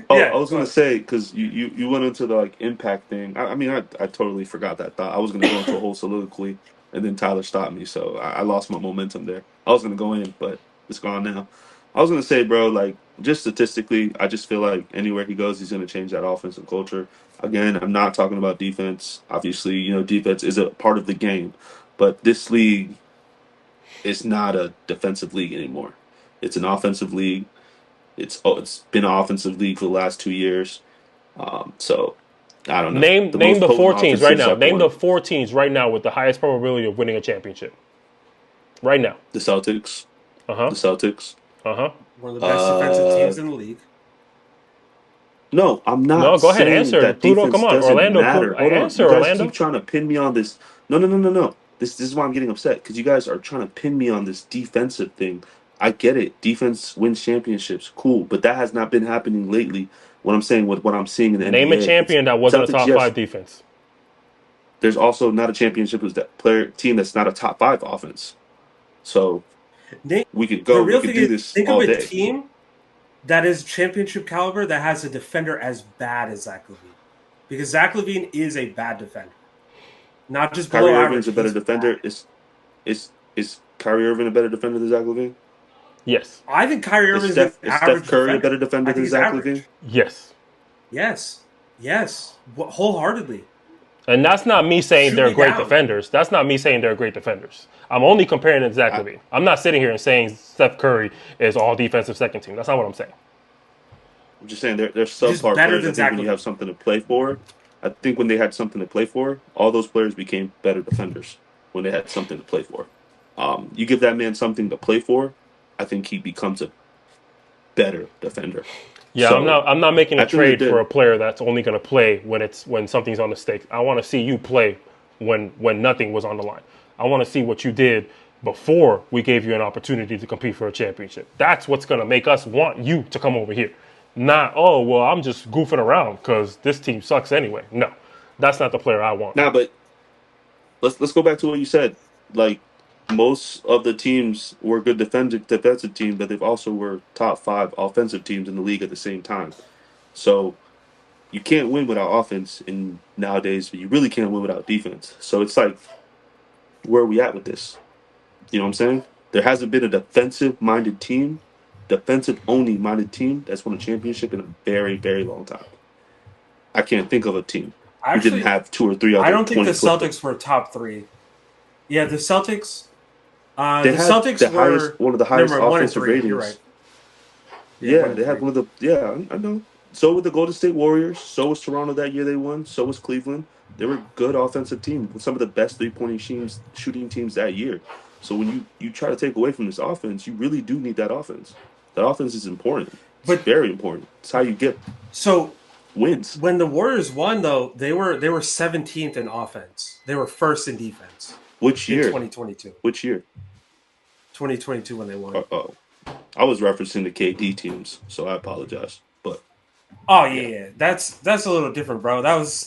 I was going to say, because you went into the impact thing. I totally forgot that thought. I was going to go into a whole soliloquy, and then Tyler stopped me, so I lost my momentum there. I was going to go in, but it's gone now. I was going to say, bro, just statistically, I just feel like anywhere he goes, he's going to change that offensive culture. Again, I'm not talking about defense. Obviously, defense is a part of the game, but this league is not a defensive league anymore. It's an offensive league. It's been an offensive league for the last 2 years. So I don't know. Name the 4 teams right now. Name the 4 teams right now with the highest probability of winning a championship. Right now. The Celtics. Uh-huh. The Celtics. Uh-huh. One of the best defensive teams in the league. No, I'm not. No, go ahead. Answer. Pluto, come on. Orlando. Matter. Answer, you guys Orlando. keep trying to pin me on this. No. This is why I'm getting upset because you guys are trying to pin me on this defensive thing. I get it. Defense wins championships. Cool. But that has not been happening lately. What I'm saying with what I'm seeing in the Name a NBA. champion that wasn't a Celtics, top yes. 5 defense. There's also not a championship who's that team that's not a top 5 offense. So we could go. We could do this all day. Think of a team that is championship caliber that has a defender as bad as Zach LaVine. Because Zach LaVine is a bad defender. Not just below Kyrie average. Irving's a better defender. Is Kyrie Irving a better defender than Zach LaVine? Yes. I think Kyrie Irving is Is Steph Curry a better defender than Zach LaVine? Yes. Yes. Wholeheartedly. And that's not me saying they're great defenders. That's not me saying they're great defenders. I'm only comparing it to Zach LaVine. I'm not sitting here and saying Steph Curry is all defensive second team. That's not what I'm saying. I'm just saying they're subpar players. I think when you have something to play for, I think when they had something to play for, all those players became better defenders when they had something to play for. You give that man something to play for, I think he becomes a better defender. Yeah, so, I'm not making a trade for a player that's only going to play when something's on the stakes. I want to see you play when nothing was on the line. I want to see what you did before we gave you an opportunity to compete for a championship. That's what's going to make us want you to come over here. Not, oh, well, I'm just goofing around because this team sucks anyway. No, that's not the player I want. Nah, but let's go back to what you said. Like, most of the teams were good defensive teams, but they've also were top 5 offensive teams in the league at the same time. So you can't win without offense in nowadays, but you really can't win without defense. So it's like, where are we at with this? You know what I'm saying? There hasn't been a defensive-only minded team that's won a championship in a very, very long time. I can't think of a team who didn't have 2 or 3 other. I don't think the Celtics were top 3. Yeah, the Celtics. Celtics were one of the highest offensive ratings. You're right. Yeah, they had one of the. Yeah, I know. So with the Golden State Warriors, so was Toronto that year they won. So was Cleveland. They were a good offensive team with some of the best 3-point shooting teams that year. So when you try to take away from this offense, you really do need that offense. That offense is important. It's very important. It's how you get wins. When the Warriors won, though, they were 17th in offense. They were first in defense. Which year? 2022. Which year? 2022 when they won. Oh, I was referencing the KD teams, so I apologize. But yeah, that's a little different, bro. That was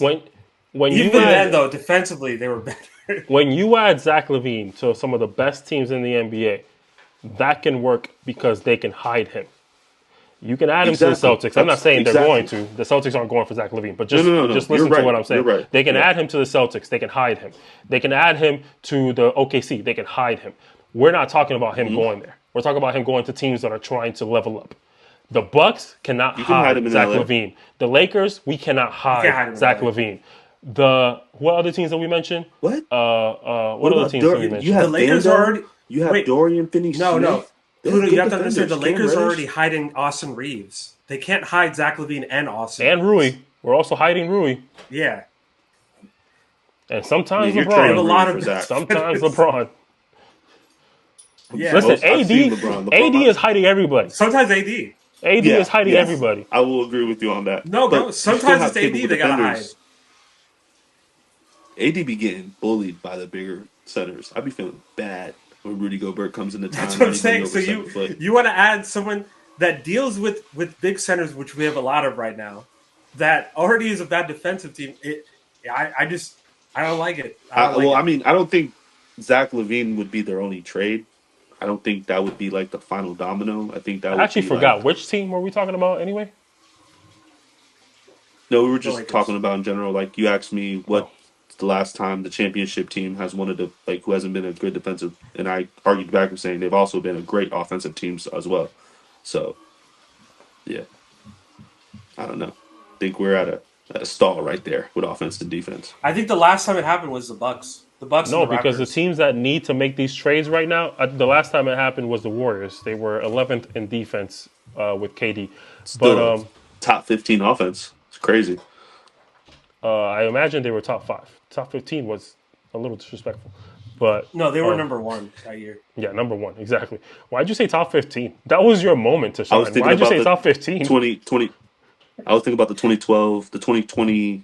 when even then though defensively they were better. When you add Zach LaVine to some of the best teams in the NBA, that can work because they can hide him. You can add him to the Celtics. I'm not saying they're going to. The Celtics aren't going for Zach LaVine, but just listen to what I'm saying. Right. They can add him to the Celtics. They can hide him. They can add him to the OKC. They can hide him. We're not talking about him going there. We're talking about him going to teams that are trying to level up. The Bucks cannot hide Zach LaVine. The Lakers, we cannot hide Zach LaVine. What other teams that we mentioned? What? What other teams did we mention? You have the Lakers already. You have Dorian Finney-Smith. No. You have to understand the Lakers are already hiding Austin Reeves. They can't hide Zach LaVine and Austin. And Rui. We're also hiding Rui. Yeah. And sometimes LeBron. Sometimes LeBron. Yeah. Listen, AD is hiding everybody. Sometimes AD. AD is hiding everybody. I will agree with you on that. No, bro. Sometimes it's AD they gotta hide. AD be getting bullied by the bigger centers. I be feeling bad when Rudy Gobert comes into town. That's what I'm saying. So you want to add someone that deals with big centers, which we have a lot of right now, that already is a bad defensive team. I don't like it. I don't think Zach LaVine would be their only trade. I don't think that would be like the final domino. I think that would actually forgot which team were we talking about anyway? No, we were just talking about in general. Like you asked me what the last time the championship team has wanted to who hasn't been a good defensive, and I argued back with saying they've also been a great offensive team as well. So, yeah, I don't know. I think we're at a stall right there with offense and defense. I think the last time it happened was the Bucks. No, because the teams that need to make these trades right now, the last time it happened was the Warriors. They were 11th in defense with KD. Still, top 15 offense. It's crazy. I imagine they were top 5. Top 15 was a little disrespectful. But no, they were number 1 that year. Yeah, number 1, exactly. Why'd you say top 15? That was your moment to shine. Why'd you say top 15? 2020. I was thinking about the 2012, the 2020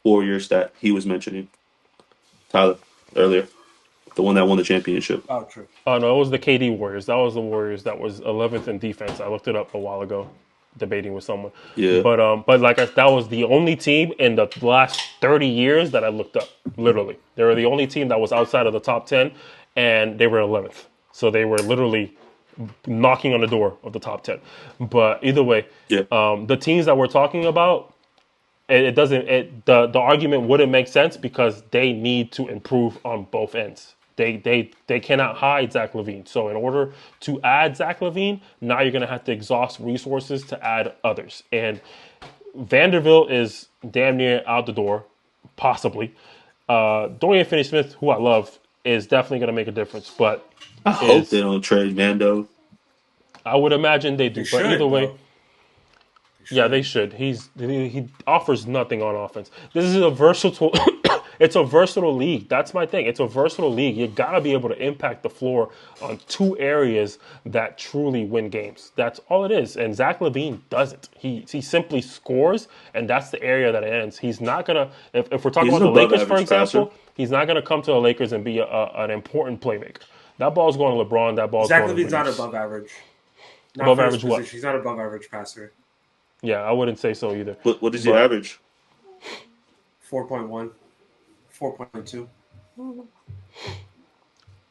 Warriors that he was mentioning, Tyler, earlier. the one that won the championship. Oh, true. Oh no, it was the KD Warriors. That was the Warriors. That was 11th in defense. I looked it up a while ago, debating with someone. Yeah. But like that was the only team in the last 30 years that I looked up. Literally, they were the only team that was outside of the top 10, and they were 11th. So they were literally knocking on the door of the top 10. But either way, the teams that we're talking about, the argument wouldn't make sense because they need to improve on both ends. They cannot hide Zach LaVine. So in order to add Zach LaVine, now you're going to have to exhaust resources to add others. And Vanderbilt is damn near out the door, possibly. Dorian Finney-Smith, who I love, is definitely going to make a difference. But I hope they don't trade Mando. I would imagine they do. But either way, they should. He offers nothing on offense. This is a versatile. It's a versatile league. That's my thing. It's a versatile league. You gotta be able to impact the floor on two areas that truly win games. That's all it is. And Zach LaVine doesn't. He simply scores, and that's the area that it ends. He's not gonna. If we're talking about the Lakers, for example, he's not gonna come to the Lakers and be an important playmaker. That ball's going to LeBron. That ball's Zach going to LaVine's not above average. Not above average what? He's not above average passer. Yeah, I wouldn't say so either. What is your average? 4.1. 4.2.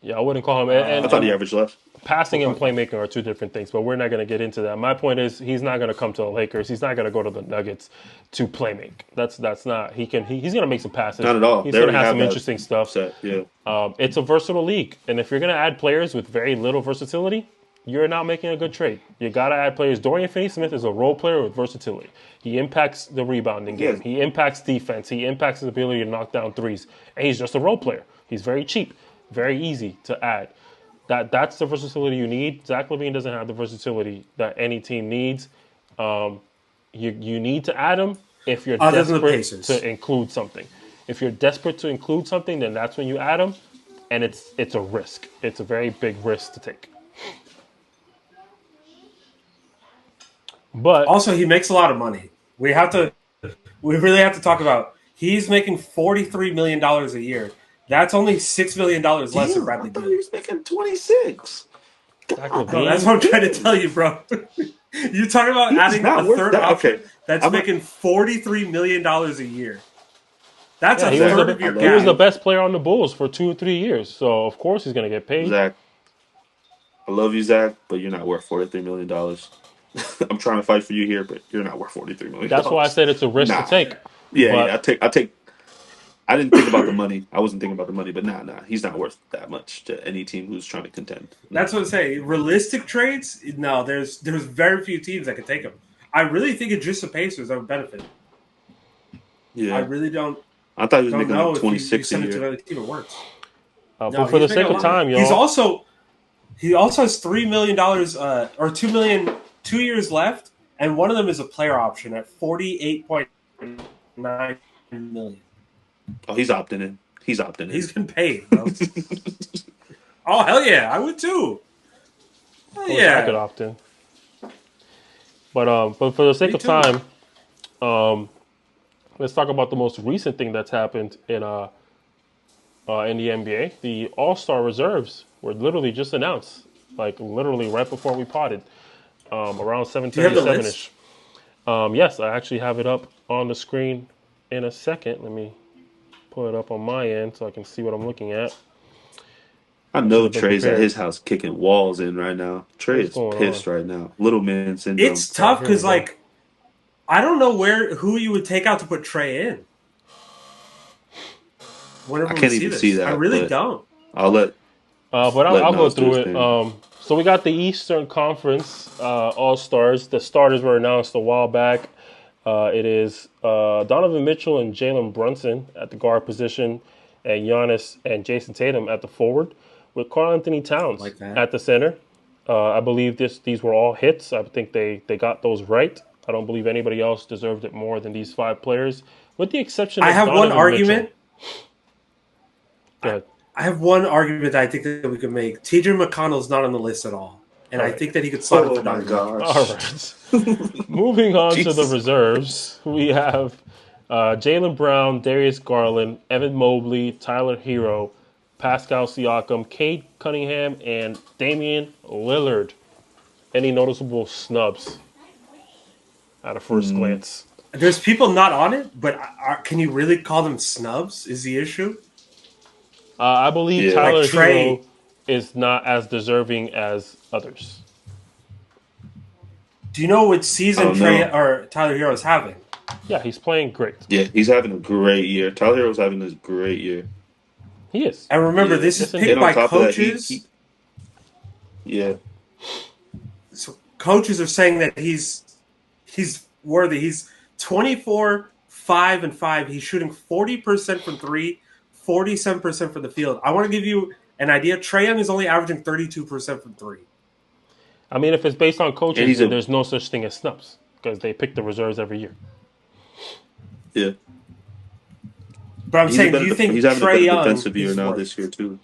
Yeah, I wouldn't call him. And I thought he averaged less. Passing and playmaking are two different things, but we're not going to get into that. My point is, he's not going to come to the Lakers. He's not going to go to the Nuggets to playmake. That's not. He's going to make some passes. Not at all. He's going to have some interesting stuff. Yeah. It's a versatile league, and if you're going to add players with very little versatility, you're not making a good trade. You got to add players. Dorian Finney-Smith is a role player with versatility. He impacts the rebounding game. He impacts defense. He impacts his ability to knock down threes. And he's just a role player. He's very cheap, very easy to add. That's the versatility you need. Zach LaVine doesn't have the versatility that any team needs. You need to add him if you're desperate to include something. If you're desperate to include something, then that's when you add him, and it's a risk. It's a very big risk to take. But also, he makes a lot of money. We really have to talk about. He's making $43 million a year. That's only $6 million less than Bradley Beal. He was making 26. Bro, that's what I'm trying to tell you, bro. You talking about adding a third option that's making $43 million a year. That's a third of your He was the best player on the Bulls for 2 or 3 years, so of course he's going to get paid. Zach, I love you, Zach, but you're not worth $43 million. I'm trying to fight for you here, but you're not worth $43 million. That's why I said it's a risk to take. I take. I didn't think about the money. I wasn't thinking about the money, but nah, he's not worth that much to any team who's trying to contend. That's what I'm saying. Realistic trades? No, there's very few teams that can take him. I really think it's just the Pacers that would benefit. Yeah, I really don't. I thought he was making like 26 if you send a it to year. another team, it works. But for the sake of time, y'all. He also has $3 million or $2 million 2 years left, and one of them is a player option at $48.9 million. Oh, he's opting in. He's getting paid, bro. Oh, hell yeah. I would too. Hell yeah. I could opt in. But for the sake of time, let's talk about the most recent thing that's happened in the NBA. The All-Star reserves were literally just announced, like literally right before we potted, around 7:37ish. Yes, I actually have it up on the screen in a second. Let me pull it up on my end so I can see what I'm looking at. I know Trey's at his house kicking walls in right now. Trey is pissed right now. Little man syndrome. It's tough because, like, I don't know who you would take out to put Trey in. I can't even see that. I really don't. I'll let. But I'll go through it. So we got the Eastern Conference All-Stars. The starters were announced a while back. It is Donovan Mitchell and Jalen Brunson at the guard position, and Giannis and Jason Tatum at the forward, with Karl Anthony Towns at the center. I believe these were all hits. I think they got those right. I don't believe anybody else deserved it more than these 5 players, with the exception of Donovan one argument. Mitchell. Go ahead. I have one argument that I think that we could make. T.J. McConnell's not on the list at all. And I think that he could slide for Donovan. Gosh. All right. Moving on to the reserves, we have Jaylen Brown, Darius Garland, Evan Mobley, Tyler Hero, Pascal Siakam, Cade Cunningham, and Damian Lillard. Any noticeable snubs at a first glance? There's people not on it, but can you really call them snubs? Is the issue? I believe Yeah. Tyler Like Trey- Hero is not as deserving as others. Do you know what season don't Trey know. or Tyler Hero is having? Yeah, he's playing great. Yeah, he's having a great year. Tyler Hero's having a great year. He is. And remember, Yeah. this is Listen, picked And on by top of that, coaches. yeah. So coaches are saying that he's worthy. He's 24, 5 and 5. He's shooting 40% from 3, 47% from the field. I want to give you an idea. Trae Young is only averaging 32% from 3. I mean, if it's based on And coaches, he's then a- there's no such thing as snubs because they pick the reserves every year. Yeah. But I'm saying, do you think he's having a Trae better Young defensive year is now worth? this year too?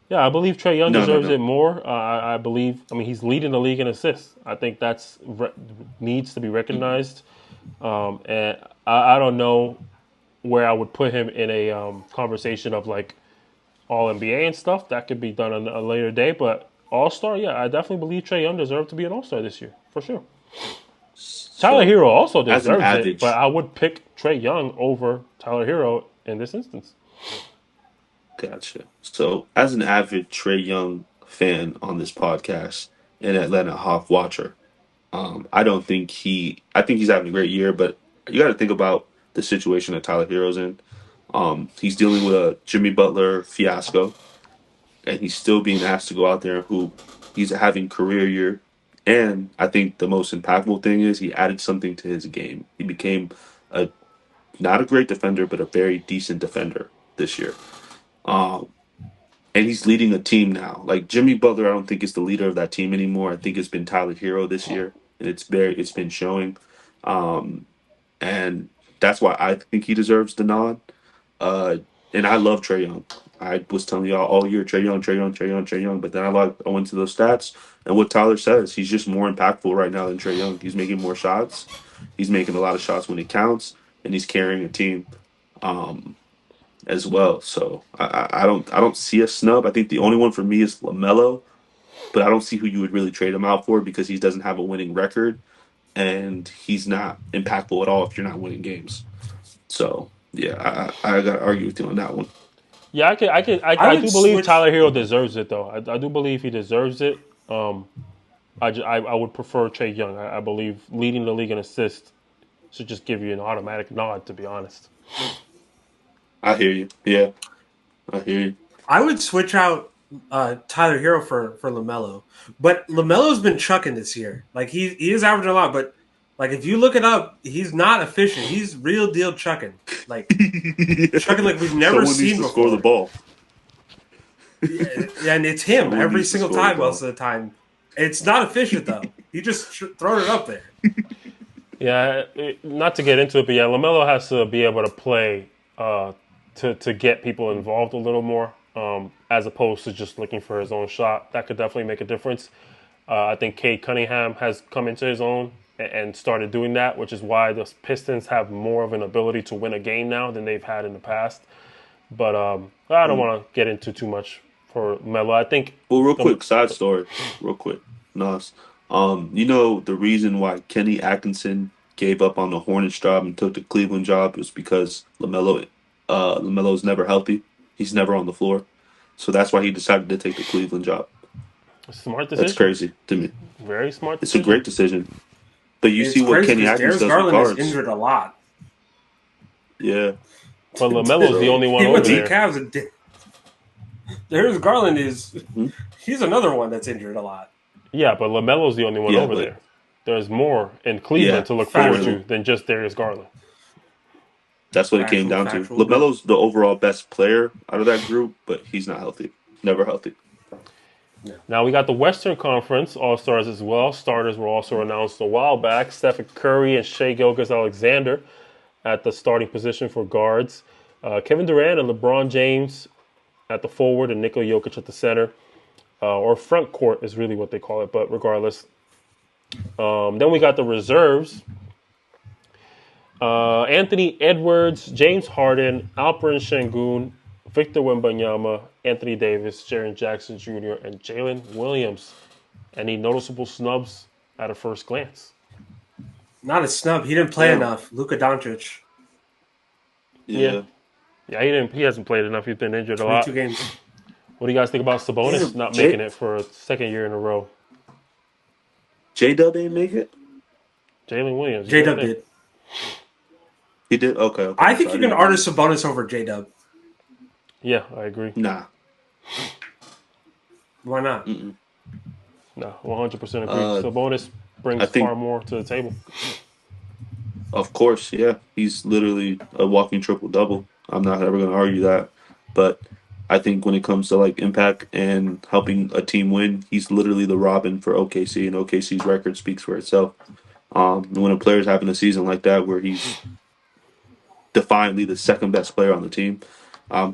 Yeah, I believe Trae Young No, deserves no. it more. I believe. I mean, he's leading the league in assists. I think that's needs to be recognized. And I don't know where I would put him in a conversation of like All NBA and stuff. That could be done on a later day. But All Star, yeah, I definitely believe Trae Young deserved to be an All Star this year for sure. Tyler Hero also as an deserves it, average- but I would pick Trae Young over Tyler Hero in this instance. Gotcha. So, as an avid Trae Young fan on this podcast and Atlanta Hawk watcher, I don't think I think he's having a great year, but you got to think about the situation that Tyler Hero's in. He's dealing with a Jimmy Butler fiasco, and he's still being asked to go out there and hoop. He's having career year, and I think the most impactful thing is he added something to his game. He became a not a great defender, but a very decent defender this year. And he's leading a team now. Like Jimmy Butler, I don't think is the leader of that team anymore. I think it's been Tyler Hero this year, and it's been showing. And that's why I think he deserves the nod. And I love Trae Young. I was telling y'all all year, Trae Young, Trae Young, Trae Young, Trae Young. But then I went to those stats, and what Tyler says, he's just more impactful right now than Trae Young. He's making more shots. He's making a lot of shots when it counts, and he's carrying a team as well. So I don't see a snub. I think the only one for me is LaMelo, but I don't see who you would really trade him out for because he doesn't have a winning record, and he's not impactful at all if you're not winning games. So yeah, I got to argue with you on that one. Yeah, I would do believe switch- Tyler Hero deserves it, though. I do believe he deserves it. I would prefer Trae Young. I believe leading the league in assists should just give you an automatic nod, to be honest. I hear you. Yeah, I hear you. I would switch out Tyler Hero for LaMelo. But LaMelo's been chucking this year. Like he is averaging a lot, but like if you look it up, he's not efficient. He's real deal chucking. Like chucking like we've never Someone seen needs to before. score the ball. Yeah, and it's him Someone every needs to single score the time ball. most of the time. It's not efficient though. He just throwing it up there. Yeah, not to get into it, but yeah, LaMelo has to be able to play to get people involved a little more, as opposed to just looking for his own shot. That could definitely make a difference. I think Cade Cunningham has come into his own and started doing that, which is why the Pistons have more of an ability to win a game now than they've had in the past. But I don't want to get into too much for Melo. I think. Well, real quick, side story, real quick, Nas. You know the reason why Kenny Atkinson gave up on the Hornets job and took the Cleveland job was because Lamelo's never healthy. He's never on the floor, so that's why he decided to take the Cleveland job. Smart decision. That's crazy to me. Very smart It's a decision. great decision. But you It's see what crazy Kenny because Atkinson Darius does with Garland is guards. injured a lot. Yeah, But LaMelo's the only one He over went to the there. Cavs and Darius Garland is Hmm? he's another one that's injured a lot. Yeah, but LaMelo's the only one Yeah, over but- there. There's more in Cleveland Yeah, to look factual. forward to than just Darius Garland. that's what it came down Factual. to. Lamelo's the overall best player out of that group, but he's not healthy. Never healthy. Now we got the Western Conference All-Stars as well. Starters were also announced a while back. Stephen Curry and Shai Gilgeous-Alexander at the starting position for guards. Kevin Durant and LeBron James at the forward and Nikola Jokic at the center. Or front court is really what they call it, but regardless. Then we got the reserves. Anthony Edwards, James Harden, Alperen Sengun, Victor Wembanyama, Anthony Davis, Jaren Jackson Jr., and Jalen Williams. Any noticeable snubs at a first glance? Not a snub. He didn't play enough. Luka Doncic. Yeah. He hasn't played enough. He's been injured a lot. 22 games. What do you guys think about Sabonis not making it for a second year in a row? J-Dub ain't make it? Jalen Williams. J-Dub did. He did? Okay. I think you can artist Sabonis over J-Dub. Yeah, I agree. Nah. Why not? No, 100% agree. Sabonis brings far more to the table. Of course, yeah. He's literally a walking triple-double. I'm not ever going to argue that. But I think when it comes to like impact and helping a team win, he's literally the Robin for OKC, and OKC's record speaks for itself. When a player's having a season like that where he's defiantly the second best player on the team,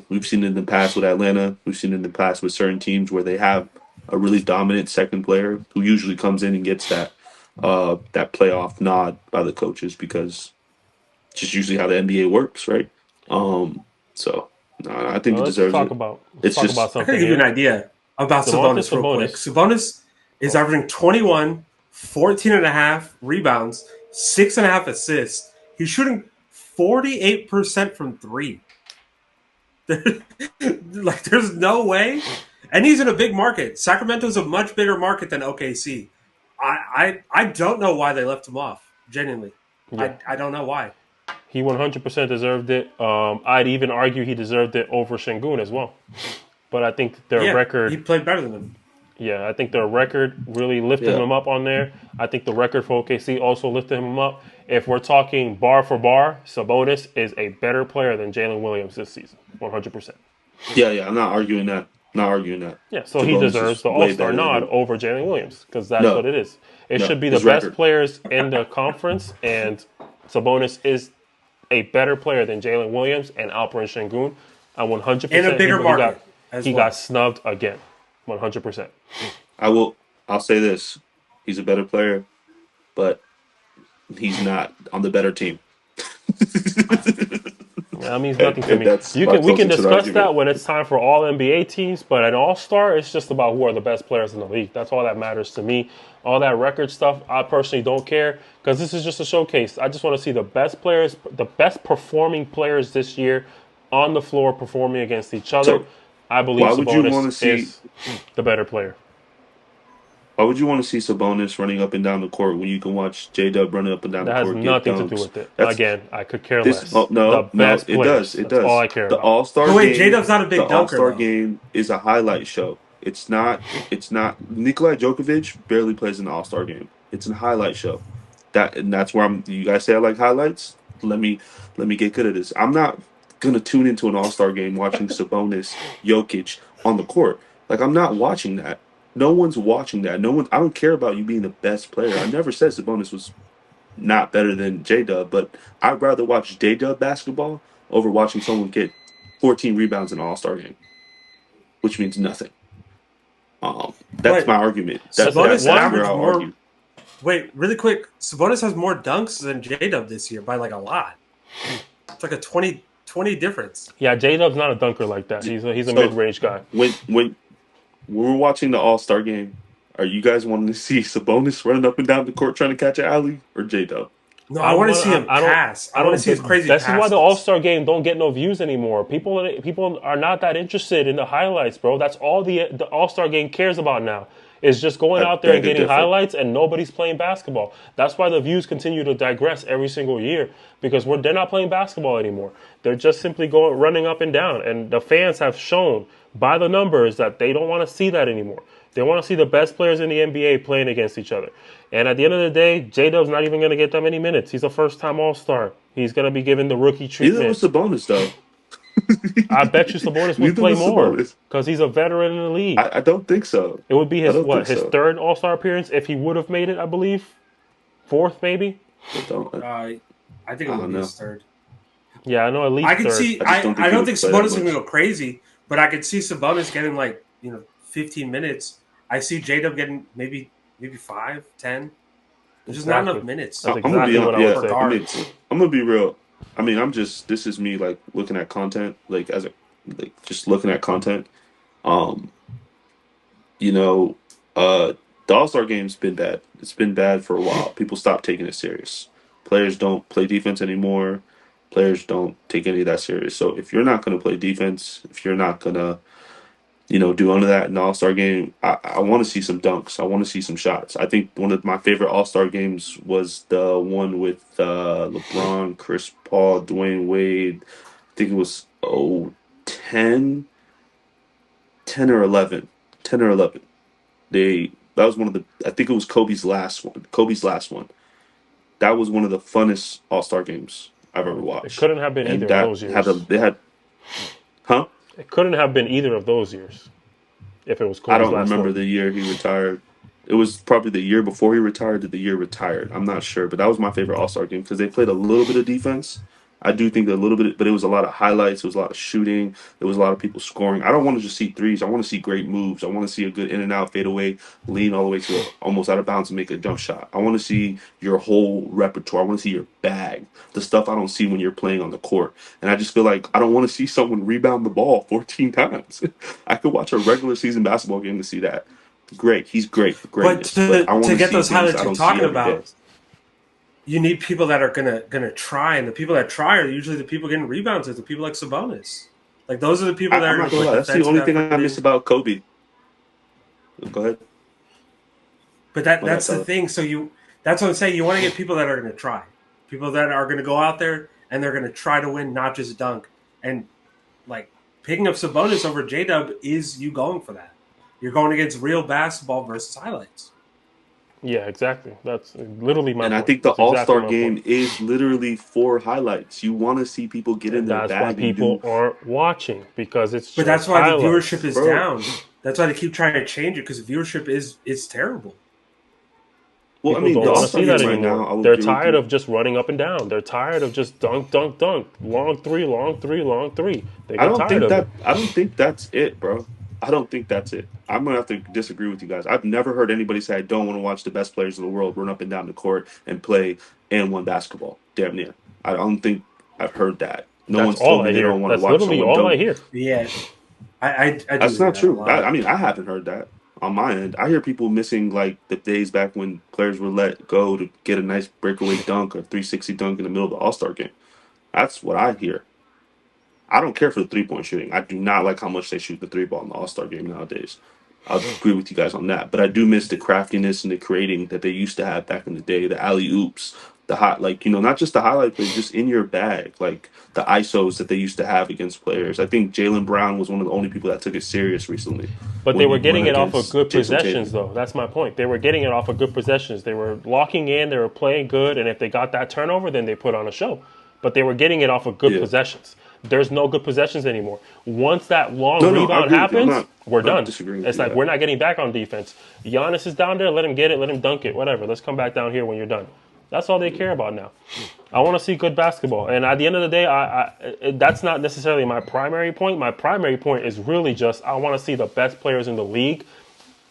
we've seen it in the past with Atlanta. We've seen it in the past with certain teams where they have a really dominant second player who usually comes in and gets that playoff nod by the coaches, because it's just usually how the NBA works, right? I think he deserves it. Let's talk about something. I can give you an idea about Sabonis real quick. Sabonis is averaging 21, 14.5 rebounds, 6.5 assists. He's shooting 48% from three. There's no way. And he's in a big market. Sacramento's a much bigger market than OKC. I don't know why they left him off. Genuinely. Yeah. I don't know why. He 100% deserved it. I'd even argue he deserved it over Şengün as well. But I think their record... he played better than him. Yeah, I think their record really lifted him up on there. I think the record for OKC also lifted him up. If we're talking bar for bar, Sabonis is a better player than Jalen Williams this season. 100%. Yeah, I'm not arguing that. Yeah, so Sabonis he deserves the All-Star nod over Jalen Williams, because that's what it is. It should be the best players in the conference, and Sabonis is a better player than Jalen Williams and Alperen Şengün. And 100%. In a bigger market. He got snubbed again. 100%. I'll say this. He's a better player, but he's not on the better team. That means nothing to me. We can discuss that when it's time for all NBA teams, but an All-Star, it's just about who are the best players in the league. That's all that matters to me. All that record stuff, I personally don't care, because this is just a showcase. I just want to see the best players, the best performing players this year on the floor performing against each other. So, I believe Sabonis is the better player. Why would you want to see Sabonis running up and down the court when you can watch J-Dub running up and down the court? That has nothing to do with it. Again, I could care less. It does. That's all I care about. The All-Star game. Wait, J-Dub's not a big dunker. The All-Star game is a highlight show. It's not. Nikola Jokic barely plays in the All-Star game. It's a highlight show. That's where I'm. You guys say I like highlights. Let me get good at this. I'm not gonna tune into an All-Star game watching Sabonis, Jokic on the court. Like, I'm not watching that. No one's watching that. I don't care about you being the best player. I never said Sabonis was not better than J-Dub, but I'd rather watch J-Dub basketball over watching someone get 14 rebounds in an All-Star game, which means nothing. That's my argument. That's where I'll argue. Wait, really quick. Sabonis has more dunks than J-Dub this year by like a lot. It's like a 20 difference. Yeah, J-Dub's not a dunker like that. He's a mid-range guy. When we're watching the All-Star game, are you guys wanting to see Sabonis running up and down the court trying to catch an alley, or J-Dub? No, I want to see him pass. I want to see his crazy passes. This is why the All-Star game don't get no views anymore. People are not that interested in the highlights, bro. That's all the All-Star game cares about now. Is just going out there and getting highlights, and nobody's playing basketball. That's why the views continue to digress every single year, because they're not playing basketball anymore. They're just simply running up and down, and the fans have shown by the numbers that they don't want to see that anymore. They want to see the best players in the NBA playing against each other. And at the end of the day, J-Dub's not even going to get that many minutes. He's a first-time All-Star. He's going to be given the rookie treatment. Neither was Sabonis, though. I bet you Sabonis would play more because he's a veteran in the league. I don't think so. It would be his third All-Star appearance if he would have made it, I believe. Fourth, maybe? I think it would be his third. Yeah, I know at least third. I don't think Sabonis is going to go crazy, but I could see Sabonis getting 15 minutes. I see J-Dub getting maybe 5, 10. There's just not enough minutes. I'm going to be real. I mean, this is me like looking at content like as a like just looking at content. Um, you know, uh, the All Star game's been bad. It's been bad for a while. People stop taking it serious. Players don't play defense anymore. Players don't take any of that serious. So if you're not going to play defense, if you're not going to do none of that in the All Star game. I want to see some dunks. I want to see some shots. I think one of my favorite All Star games was the one with LeBron, Chris Paul, Dwayne Wade. I think it was 10, 10 or 11. 10 or 11. That was one of the, I think it was Kobe's last one. Kobe's last one. That was one of the funnest All Star games I've ever It watched. couldn't have been And either of that those years. they had, huh? It couldn't have been either of those years if it was I Kobe's don't last remember one. the year he retired. It was probably the year before he retired to the year retired. I'm not sure, but that was my favorite All Star game because they played a little bit of defense. I do think that a little bit, but it was a lot of highlights. It was a lot of shooting. There was a lot of people scoring. I don't want to just see threes. I want to see great moves. I want to see a good in and out fadeaway, lean all the way to almost out of bounds and make a jump shot. I want to see your whole repertoire. I want to see your bag, the stuff I don't see when you're playing on the court. And I just feel like I don't want to see someone rebound the ball 14 times. I could watch a regular season basketball game to see that. Great, he's great for But greatness, but I want to to get see those things highlights I you're don't see talking every day. about, you need people that are gonna try, and the people that try are usually the people getting rebounds. Are the people like Sabonis. Like those are the people that I'm are not gonna gonna put lie. That's the defensive only thing effort I miss in. about Kobe. Go ahead. But My bad, that's the Tyler. thing. So that's what I'm saying. You want to get people that are going to try, people that are going to go out there and they're going to try to win, not just dunk. And like picking up Sabonis over J Dub is you going for that. You're going against real basketball versus highlights. Yeah, exactly. That's literally my And I point. think the That's All exactly Star my point. game is literally for highlights. You want to see people get in And their that's why bag and people do, aren't watching because it's But just that's why the viewership highlights. is bro. down. That's why they keep trying to change it because viewership is terrible. Well, I People mean, don't the want All to Star see that game right anymore. now, I will They're agree with tired you. of just running up and down. They're tired of just dunk, dunk, dunk. Long three, long three, long three. They get tired of it. I don't think that's it, bro. I don't think that's it. I'm gonna have to disagree with you guys. I've never heard anybody say I don't want to watch the best players in the world run up and down the court and play and one basketball. Damn near. I don't think I've heard that. No That's one's all told me I they hear. don't want to That's watch literally someone all I dunk. hear. Yeah, I do That's hear not that a true. lot. I mean, I haven't heard that on my end. I hear people missing like the days back when players were let go to get a nice breakaway dunk or 360 dunk in the middle of the All Star game. That's what I hear. I don't care for the 3 point shooting. I do not like how much they shoot the three ball in the All Star game nowadays. I'll agree with you guys on that. But I do miss the craftiness and the creating that they used to have back in the day, the alley oops, the hot, like, not just the highlight plays, just in your bag, like the ISOs that they used to have against players. I think Jalen Brown was one of the only people that took it serious recently But they when were he went getting it off of against good Jason possessions, Tatum. though. That's my point. They were getting it off of good possessions. They were locking in. They were playing good. And if they got that turnover, then they put on a show. But they were getting it off of good Yeah. possessions. There's no good possessions anymore. Once that long No, I rebound agree with you. happens, we're I'm not done. disagreeing with It's you like there. we're not getting back on defense. Giannis is down there. Let him get it. Let him dunk it. Whatever. Let's come back down here when you're done. That's all they care about now. I want to see good basketball. And at the end of the day, that's not necessarily my primary point. My primary point is really just I want to see the best players in the league.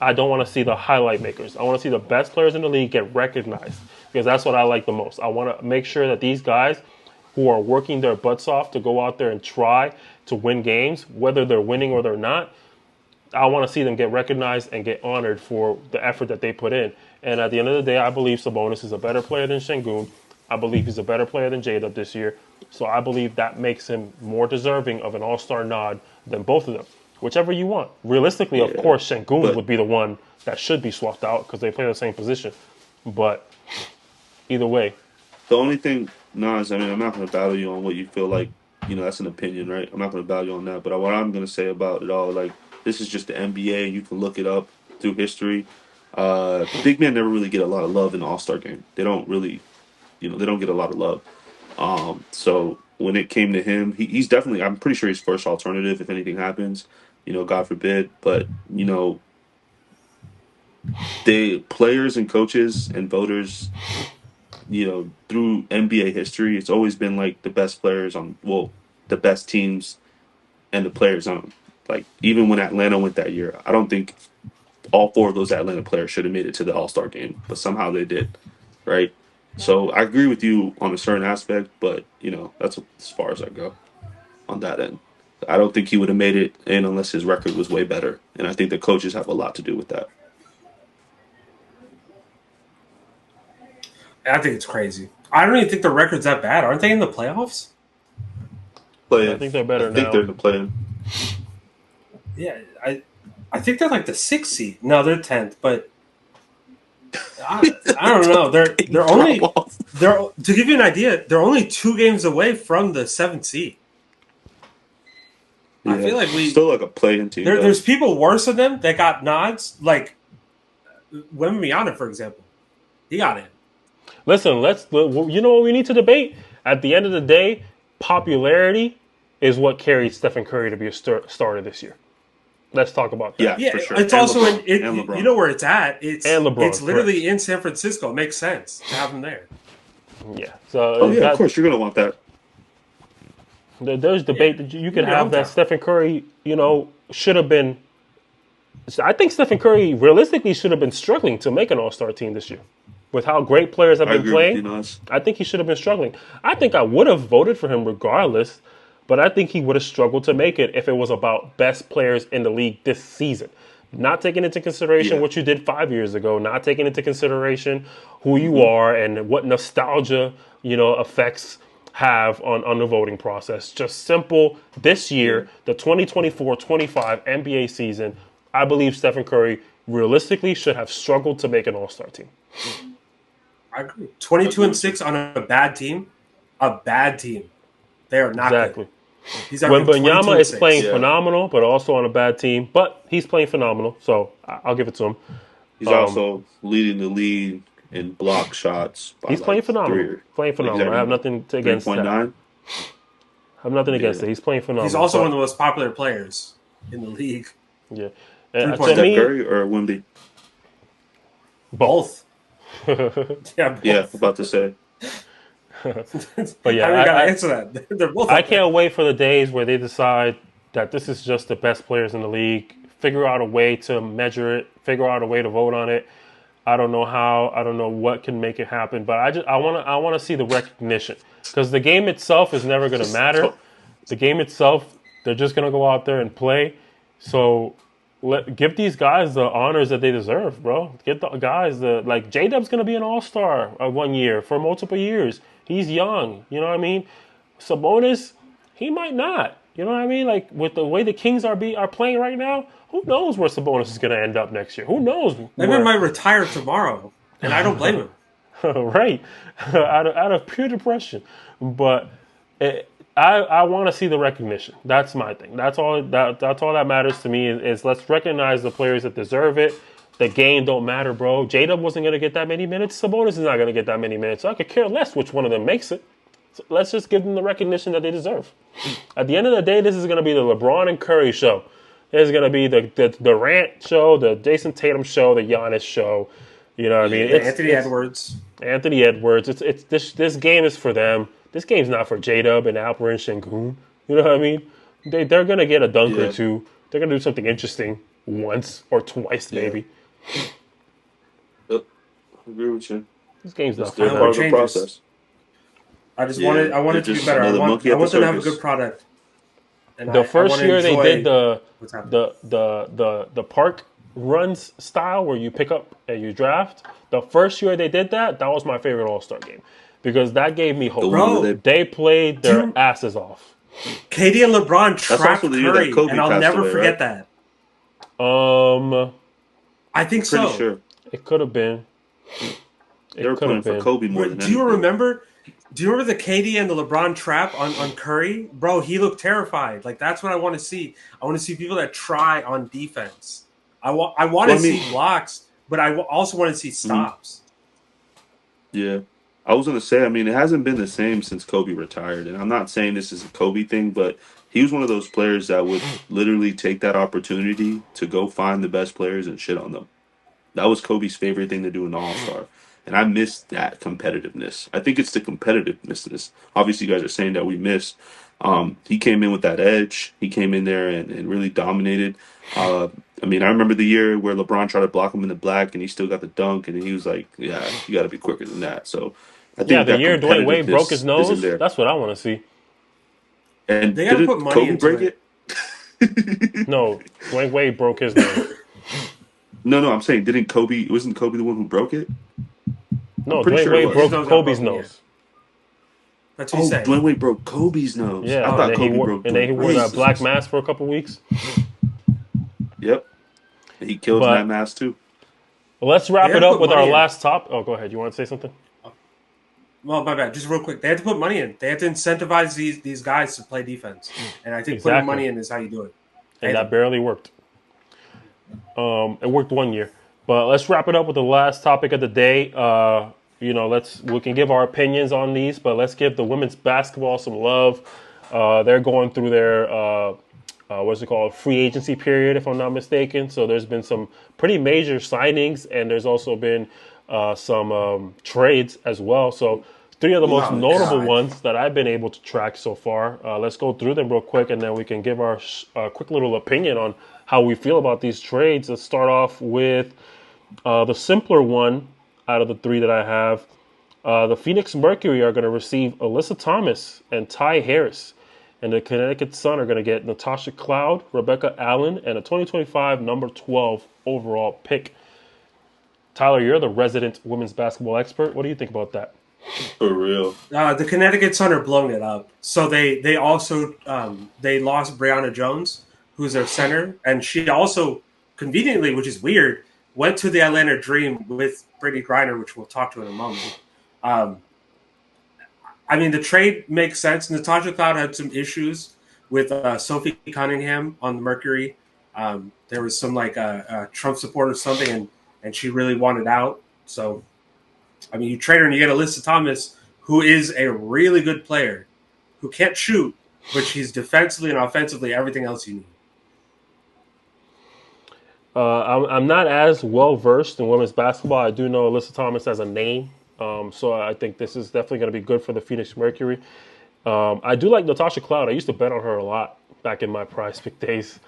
I don't want to see the highlight makers. I want to see the best players in the league get recognized because that's what I like the most. I want to make sure that these guys who are working their butts off to go out there and try to win games, whether they're winning or they're not, I want to see them get recognized and get honored for the effort that they put in. And at the end of the day, I believe Sabonis is a better player than Şengün. I believe he's a better player than J-Dub this year. So I believe that makes him more deserving of an all-star nod than both of them. Whichever you want. Realistically, of Yeah. course, Şengün But would be the one that should be swapped out because they play the same position. But either way, the only thing, Nas, I mean, I'm not going to battle you on what you feel like. That's an opinion, right? I'm not going to battle you on that. But what I'm going to say about it all, like, this is just the NBA. You can look it up through history. Big men never really get a lot of love in the All Star game. They don't really, they don't get a lot of love. So when it came to him, he's definitely, I'm pretty sure he's first alternative if anything happens, God forbid. But, they players and coaches and voters through NBA history, it's always been like the best players on, well, the best teams and the players on them. Like, even when Atlanta went that year, I don't think all four of those Atlanta players should have made it to the All Star game, but somehow they did, right? So I agree with you on a certain aspect, but, that's as far as I go on that end. I don't think he would have made it in unless his record was way better. And I think the coaches have a lot to do with that. I think it's crazy. I don't even think the record's that bad. Aren't they in the playoffs? Playing, I think they're better I think now. they're playing. Yeah, I think they're like the 6th seed. No, they're 10th, but I don't know. They're only to give you an idea, they're only 2 games away from the 7th seed. Yeah, I feel like still like a playing team. There's people worse than them that got nods, like Wembanyama, for example. He got in. Listen, you know what we need to debate? At the end of the day, popularity is what carried Stephen Curry to be a starter this year. Let's talk about that. Yeah, for sure. it's And also LeBron. you know where it's at. It's LeBron, it's literally in San Francisco. It makes sense to have him there. Yeah. So of course you're gonna want that. There's debate that you could have that Stephen Curry, should have been. I think Stephen Curry realistically should have been struggling to make an All-Star team this year. With how great players have been playing, I think he should have been struggling. I think I would have voted for him regardless, but I think he would have struggled to make it if it was about best players in the league this season. Not taking into consideration what you did 5 years ago, not taking into consideration who you are and what nostalgia, effects have on the voting process. Just simple, this year, the 2024-25 NBA season, I believe Stephen Curry realistically should have struggled to make an All-Star team. I agree. 22-6 on a bad team. A bad team. They are not exactly. Good. When Wembanyama is playing phenomenal, but also on a bad team, but he's playing phenomenal, so I'll give it to him. He's also leading the lead in block shots. He's playing phenomenal. I have nothing against that. 3.9. I have nothing against it. He's playing phenomenal. He's also one of the most popular players in the league. Yeah. Steph Curry or Wemby? Both. Both. About to say. But yeah, I gotta answer that. They're both. I can't wait for the days where they decide that this is just the best players in the league. Figure out a way to measure it. Figure out a way to vote on it. I don't know how. I don't know what can make it happen. But I want to see the recognition, because the game itself is never going to matter. The game itself, they're just going to go out there and play. So give these guys the honors that they deserve, bro. Get the guys like J-Dub's going to be an all-star 1 year for multiple years. He's young, you know what I mean? Sabonis, he might not. You know what I mean? Like, with the way the Kings are playing right now, who knows where Sabonis is going to end up next year? Who knows? Maybe might retire tomorrow, and I don't blame him. Right. out of pure depression. But I want to see the recognition. That's my thing. That's all that matters to me is let's recognize the players that deserve it. The game don't matter, bro. J-Dub wasn't going to get that many minutes. Sabonis is not going to get that many minutes. So I could care less which one of them makes it. So let's just give them the recognition that they deserve. At the end of the day, this is going to be the LeBron and Curry show. This is going to be the Durant show, the Jason Tatum show, the Giannis show. You know what I mean? Anthony Edwards. This game is for them. This game's not for J-Dub and Alper and Şengün. You know what I mean? They're going to get a dunk or two. They're going to do something interesting once or twice, maybe. I agree with you. This game's not part of the process. I wanted to be better. I want them to have a good product. And the first year they did the park runs style where you pick up and you draft. The first year they did that was my favorite All-Star game, because that gave me hope. Bro, they played their asses off. KD and LeBron trapped Curry, and I'll never forget that. I think so. Sure. It could have been. They were playing for Kobe more than anything. Do you remember the KD and the LeBron trap on Curry? Bro, he looked terrified. Like, that's what I want to see. I want to see people that try on defense. I want to see blocks, but I also want to see stops. Yeah. I was going to say, it hasn't been the same since Kobe retired. And I'm not saying this is a Kobe thing, but he was one of those players that would literally take that opportunity to go find the best players and shit on them. That was Kobe's favorite thing to do in the All-Star. And I miss that competitiveness. I think it's the competitiveness. Obviously, you guys are saying that we missed. He came in with that edge. He came in there and really dominated. I remember the year where LeBron tried to block him in the black, and he still got the dunk, and he was like, yeah, you got to be quicker than that. So I think the year Dwayne Wade broke his nose, that's what I want to see. And they got to put money Kobe into break it? No, Dwayne Wade broke his nose. No, I'm saying wasn't Kobe the one who broke it? I'm No, pretty Dwayne sure it Wade His was. broke nose got Kobe's broken, yeah. nose. That's what he's Oh, saying. Dwayne Wade broke Kobe's nose. I Yeah, Oh. and thought then he Kobe wore broke and then he Dwayne wore that Wade's black nose. mask for a couple weeks. Yep. He killed in that But mask too. let's They wrap had it to up put with our money in. last top. Oh, go ahead. You want to say something? Well, my bad. Just real quick. They had to put money in. They had to incentivize these guys to play defense. And I think putting Exactly. money in is how you do it. And that barely worked. It worked 1 year. But let's wrap it up with the last topic of the day. We can give our opinions on these, but let's give the women's basketball some love. They're going through their what's it called, free agency period, if I'm not mistaken. So there's been some pretty major signings, and there's also been some trades as well. So three of the most notable ones that I've been able to track so far. Let's go through them real quick, and then we can give our quick little opinion on how we feel about these trades. Let's start off with the simpler one out of the three that I have. The Phoenix Mercury are going to receive Alyssa Thomas and Ty Harris. And the Connecticut Sun are going to get Natasha Cloud, Rebecca Allen, and a 2025 number 12 overall pick. Tyler, you're the resident women's basketball expert. What do you think about that? For real. The Connecticut Sun are blowing it up. So they also they lost Brianna Jones, who's their center, and she also conveniently, which is weird, went to the Atlanta Dream with Brittany Griner, which we'll talk to in a moment. I mean, the trade makes sense. Natasha Cloud had some issues with Sophie Cunningham on the Mercury. There was some Trump support or something, and she really wanted out. So, I mean, you trade her and you get Alyssa Thomas, who is a really good player, who can't shoot, but she's defensively and offensively everything else you need. I'm not as well versed in women's basketball. I do know Alyssa Thomas as a name. So I think this is definitely going to be good for the Phoenix Mercury. I do like Natasha Cloud. I used to bet on her a lot back in my prize pick days.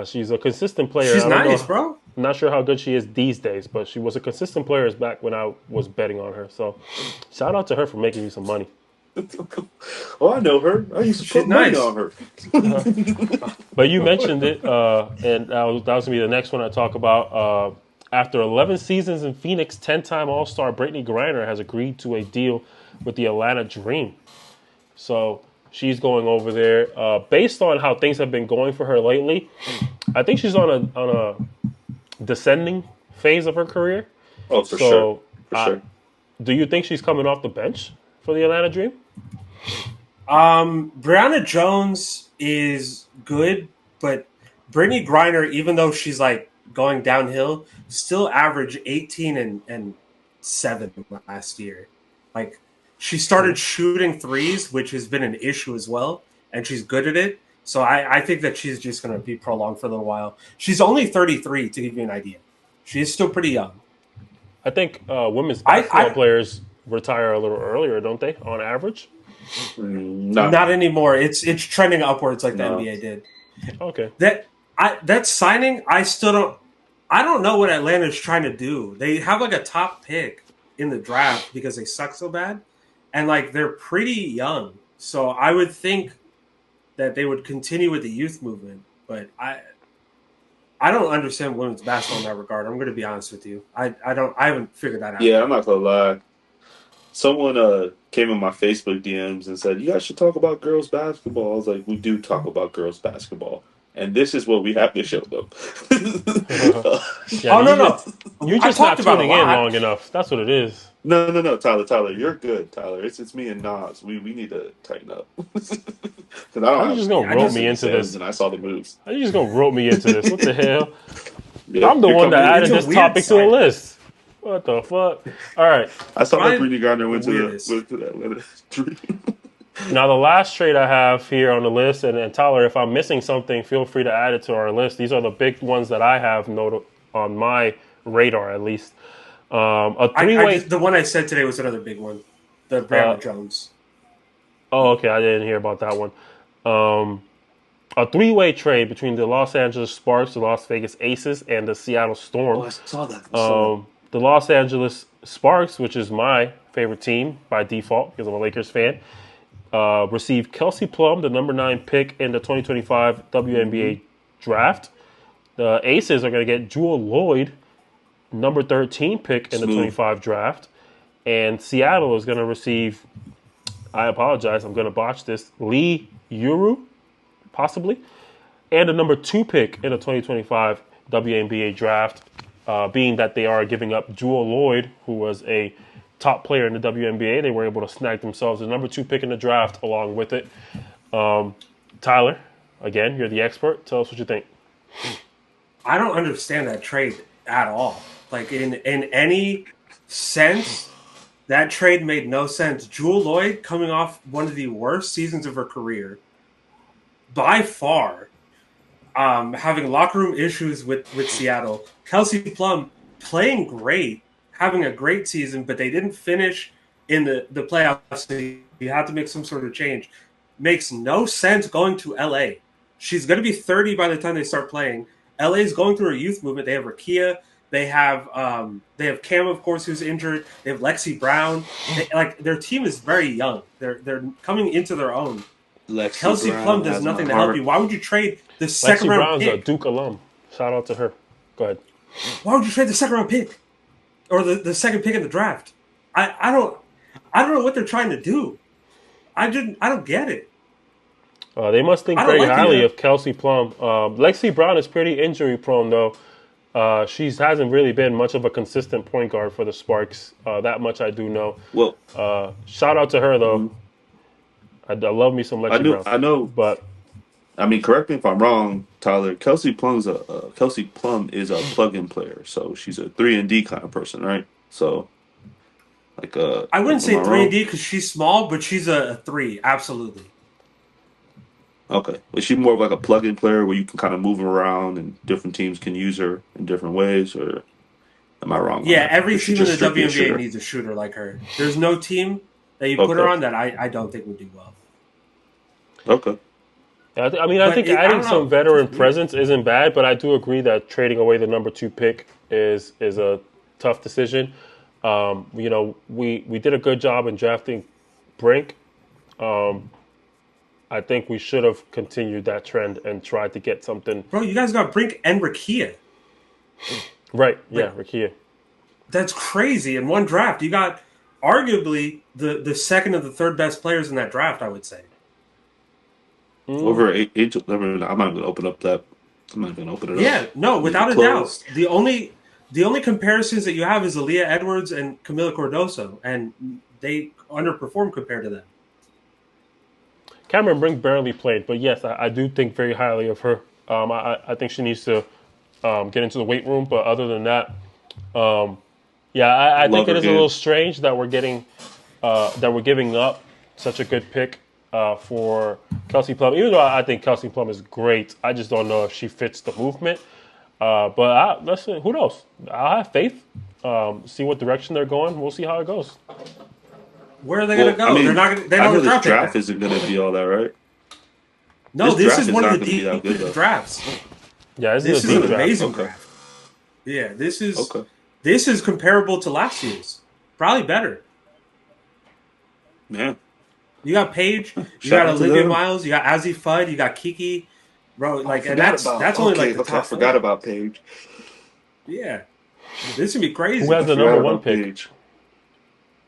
She's a consistent player. She's nice, bro. I'm not sure how good she is these days, but she was a consistent player back when I was betting on her. So shout out to her for making me some money. Oh, I know her. I used to put money on her. But you mentioned it, and that was going to be the next one I talk about. After 11 seasons in Phoenix, 10-time All-Star Brittany Griner has agreed to a deal with the Atlanta Dream. So she's going over there. Based on how things have been going for her lately, I think she's on a descending phase of her career. Oh, for sure. Do you think she's coming off the bench for the Atlanta Dream? Brianna Jones is good, but Brittany Griner, even though she's going downhill, still averaged 18 and 7 last year. She started shooting threes, which has been an issue as well, and she's good at it. So I think that she's just going to be prolonged for a little while. She's only 33, to give you an idea. She's still pretty young. I think women's basketball players retire a little earlier, don't they, on average? Not anymore. It's trending upwards like the NBA did. Okay. That signing, I don't know what Atlanta's trying to do. They have a top pick in the draft because they suck so bad, and they're pretty young. So I would think that they would continue with the youth movement, but I don't understand women's basketball in that regard. I'm going to be honest with you. I haven't figured that out. Yeah, I'm not gonna lie. Someone came in my Facebook DMs and said, "You guys should talk about girls basketball." I was like, "We do talk about girls basketball, and this is what we have to show them." No. You're just not tuning in long enough. That's what it is. No, Tyler, you're good, Tyler. It's me and Nas. We need to tighten up. Because I don't. You're just gonna rope me into this. And I saw the moves. You're just gonna rope me into this. What the hell? I'm the one that added this topic to the list. What the fuck? All right. I saw that Brittany Griner went to that Atlanta Dream. Now, the last trade I have here on the list, and Tyler, if I'm missing something, feel free to add it to our list. These are the big ones that I have noted on my radar, at least. A three-way. The one I said today was another big one. The Brianna Jones. Oh, okay. I didn't hear about that one. A three-way trade between the Los Angeles Sparks, the Las Vegas Aces, and the Seattle Storm. Oh, I saw that. The Los Angeles Sparks, which is my favorite team by default because I'm a Lakers fan, received Kelsey Plum, the number 9 pick in the 2025 WNBA draft. The Aces are going to get Jewel Lloyd, number 13 pick in the 25 draft. And Seattle is going to receive, I apologize, I'm going to botch this, Lee Yuru, possibly, and a number 2 pick in the 2025 WNBA draft, being that they are giving up Jewel Lloyd, who was a top player in the WNBA. They were able to snag themselves a number 2 pick in the draft along with it. Tyler, again, you're the expert. Tell us what you think. I don't understand that trade at all. Like, in any sense, that trade made no sense. Jewel Lloyd, coming off one of the worst seasons of her career, by far, having locker room issues with Seattle. Kelsey Plum playing great, having a great season, but they didn't finish in the playoffs. So you had to make some sort of change. Makes no sense going to LA. She's going to be 30 by the time they start playing. LA is going through a youth movement. They have Rakia. They have Cam, of course, who's injured. They have Lexi Brown. Their team is very young. They're coming into their own. Kelsey Plum does nothing to help you. Why would you trade the second round pick? Lexi Brown's a Duke alum. Shout out to her. Go ahead. Why would you trade the second round pick or the second pick in the draft? I don't know what they're trying to do. I don't get it. They must think very highly of Kelsey Plum. Lexi Brown is pretty injury prone, though. She hasn't really been much of a consistent point guard for the Sparks. That much I do know. Well, shout out to her, though. I love me some Lexi Brown. I know, but I mean, correct me if I'm wrong, Tyler. Kelsey Plum is a plug-in player, so she's a 3-and-D kind of person, right? So, I wouldn't say 3-and-D because she's small, but she's a 3, absolutely. Okay. Is she more of like a plug-in player where you can kind of move her around and different teams can use her in different ways, or am I wrong? Yeah, every team in the WNBA needs a shooter like her. There's no team that you put her on that I don't think would do well. Okay. I think adding some veteran presence isn't bad, but I do agree that trading away the number 2 pick is a tough decision. We did a good job in drafting Brink. I think we should have continued that trend and tried to get something. Bro, you guys got Brink and Rakia. Right, yeah, Rakia. That's crazy. In one draft, you got arguably the second and the third best players in that draft, I would say. Over age, I'm not going to open up that. I'm not going to open it up. Yeah, no, without a doubt. The only comparisons that you have is Aaliyah Edwards and Camila Cardoso, and they underperform compared to them. Cameron Brink barely played, but yes, I do think very highly of her. I think she needs to get into the weight room, but other than that, I think it is a little strange that we're giving up such a good pick for Kelsey Plum. Even though I think Kelsey Plum is great, I just don't know if she fits the movement. But listen, who knows? I'll have faith. See what direction they're going. We'll see how it goes. Where are they going to go? I mean, they're not. They don't this draft isn't going to be all that, right? No, this is one of the deep drafts. Yeah, this is an amazing draft. Yeah, this is comparable to last year's. Probably better. Yeah. You got Paige, you got Olivia Miles, you got Azzi Fudd, you got Kiki, bro. That's only like the top. I forgot about Paige. Yeah, this would be crazy. Who has the number 1 pick?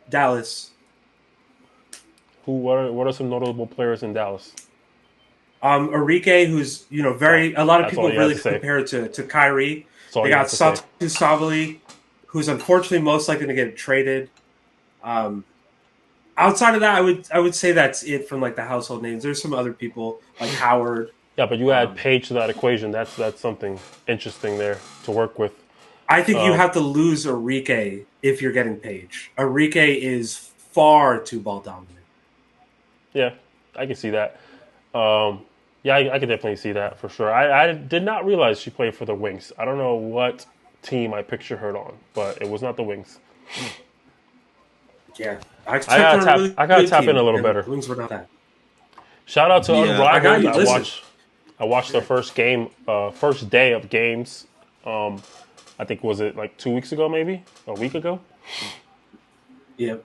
Dallas. What are some notable players in Dallas? Enrique, who's a lot of people really compare it to Kyrie. They got Satu Savali, who's unfortunately most likely to get traded. Outside of that, I would say that's it from like the household names. There's some other people like Howard. Yeah, but you add Paige to that equation. That's something interesting there to work with. I think you have to lose Enrique if you're getting Paige. Enrique is far too ball dominant. Yeah, I can see that. I can definitely see that for sure. I did not realize she played for the Wings. I don't know what team I picture her on, but it was not the Wings. Yeah, I gotta tap in a little better. Wings were not that. Shout out to Unrivaled. I watched their first game, first day of games. I think was it like 2 weeks ago, maybe a week ago. Yeah.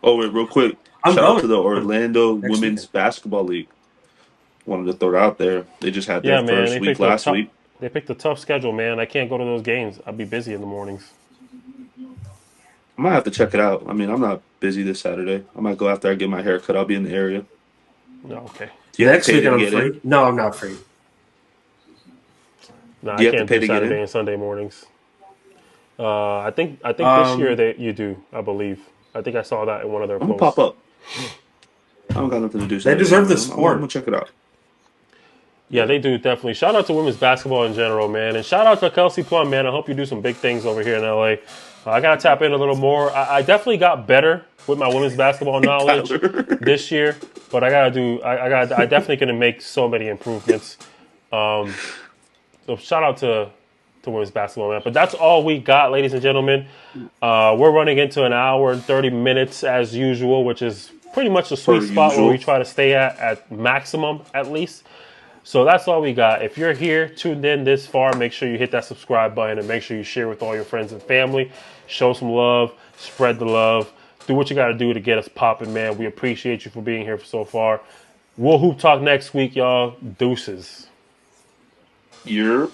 Oh wait, real quick. Shout out to the Orlando Women's Basketball League. wanted to throw it out there. They just had their Yeah, man. first week last week. They picked a tough schedule, man. I can't go to those games. I'll be busy in the mornings. I might have to check it out. I mean, I'm not busy this Saturday. I might go after I get my hair cut. I'll be in the area. No, okay. Do you have Next to pay weekend to I'm get free. in? No, I'm not free. No, Do you I have to can't pay do to get Saturday in? and Sunday mornings. I think this year that you do. I believe. I think I saw that in one of their I'm gonna posts. pop up. I don't got nothing to do. They Saturday deserve the morning. I'm sport. gonna check it out. Yeah, they do, definitely. Shout out to women's basketball in general, man. And shout out to Kelsey Plum, man. I hope you do some big things over here in LA. I got to tap in a little more. I definitely got better with my women's basketball knowledge this year, but I definitely going to make so many improvements. So shout out to women's basketball, man. But that's all we got, ladies and gentlemen. We're running into an hour and 30 minutes as usual, which is pretty much the sweet spot where we try to stay at maximum, at least. So that's all we got. If you're here, tuned in this far, make sure you hit that subscribe button and make sure you share with all your friends and family. Show some love, spread the love. Do what you got to do to get us popping, man. We appreciate you for being here so far. We'll Hoop Talk next week, y'all. Deuces. You're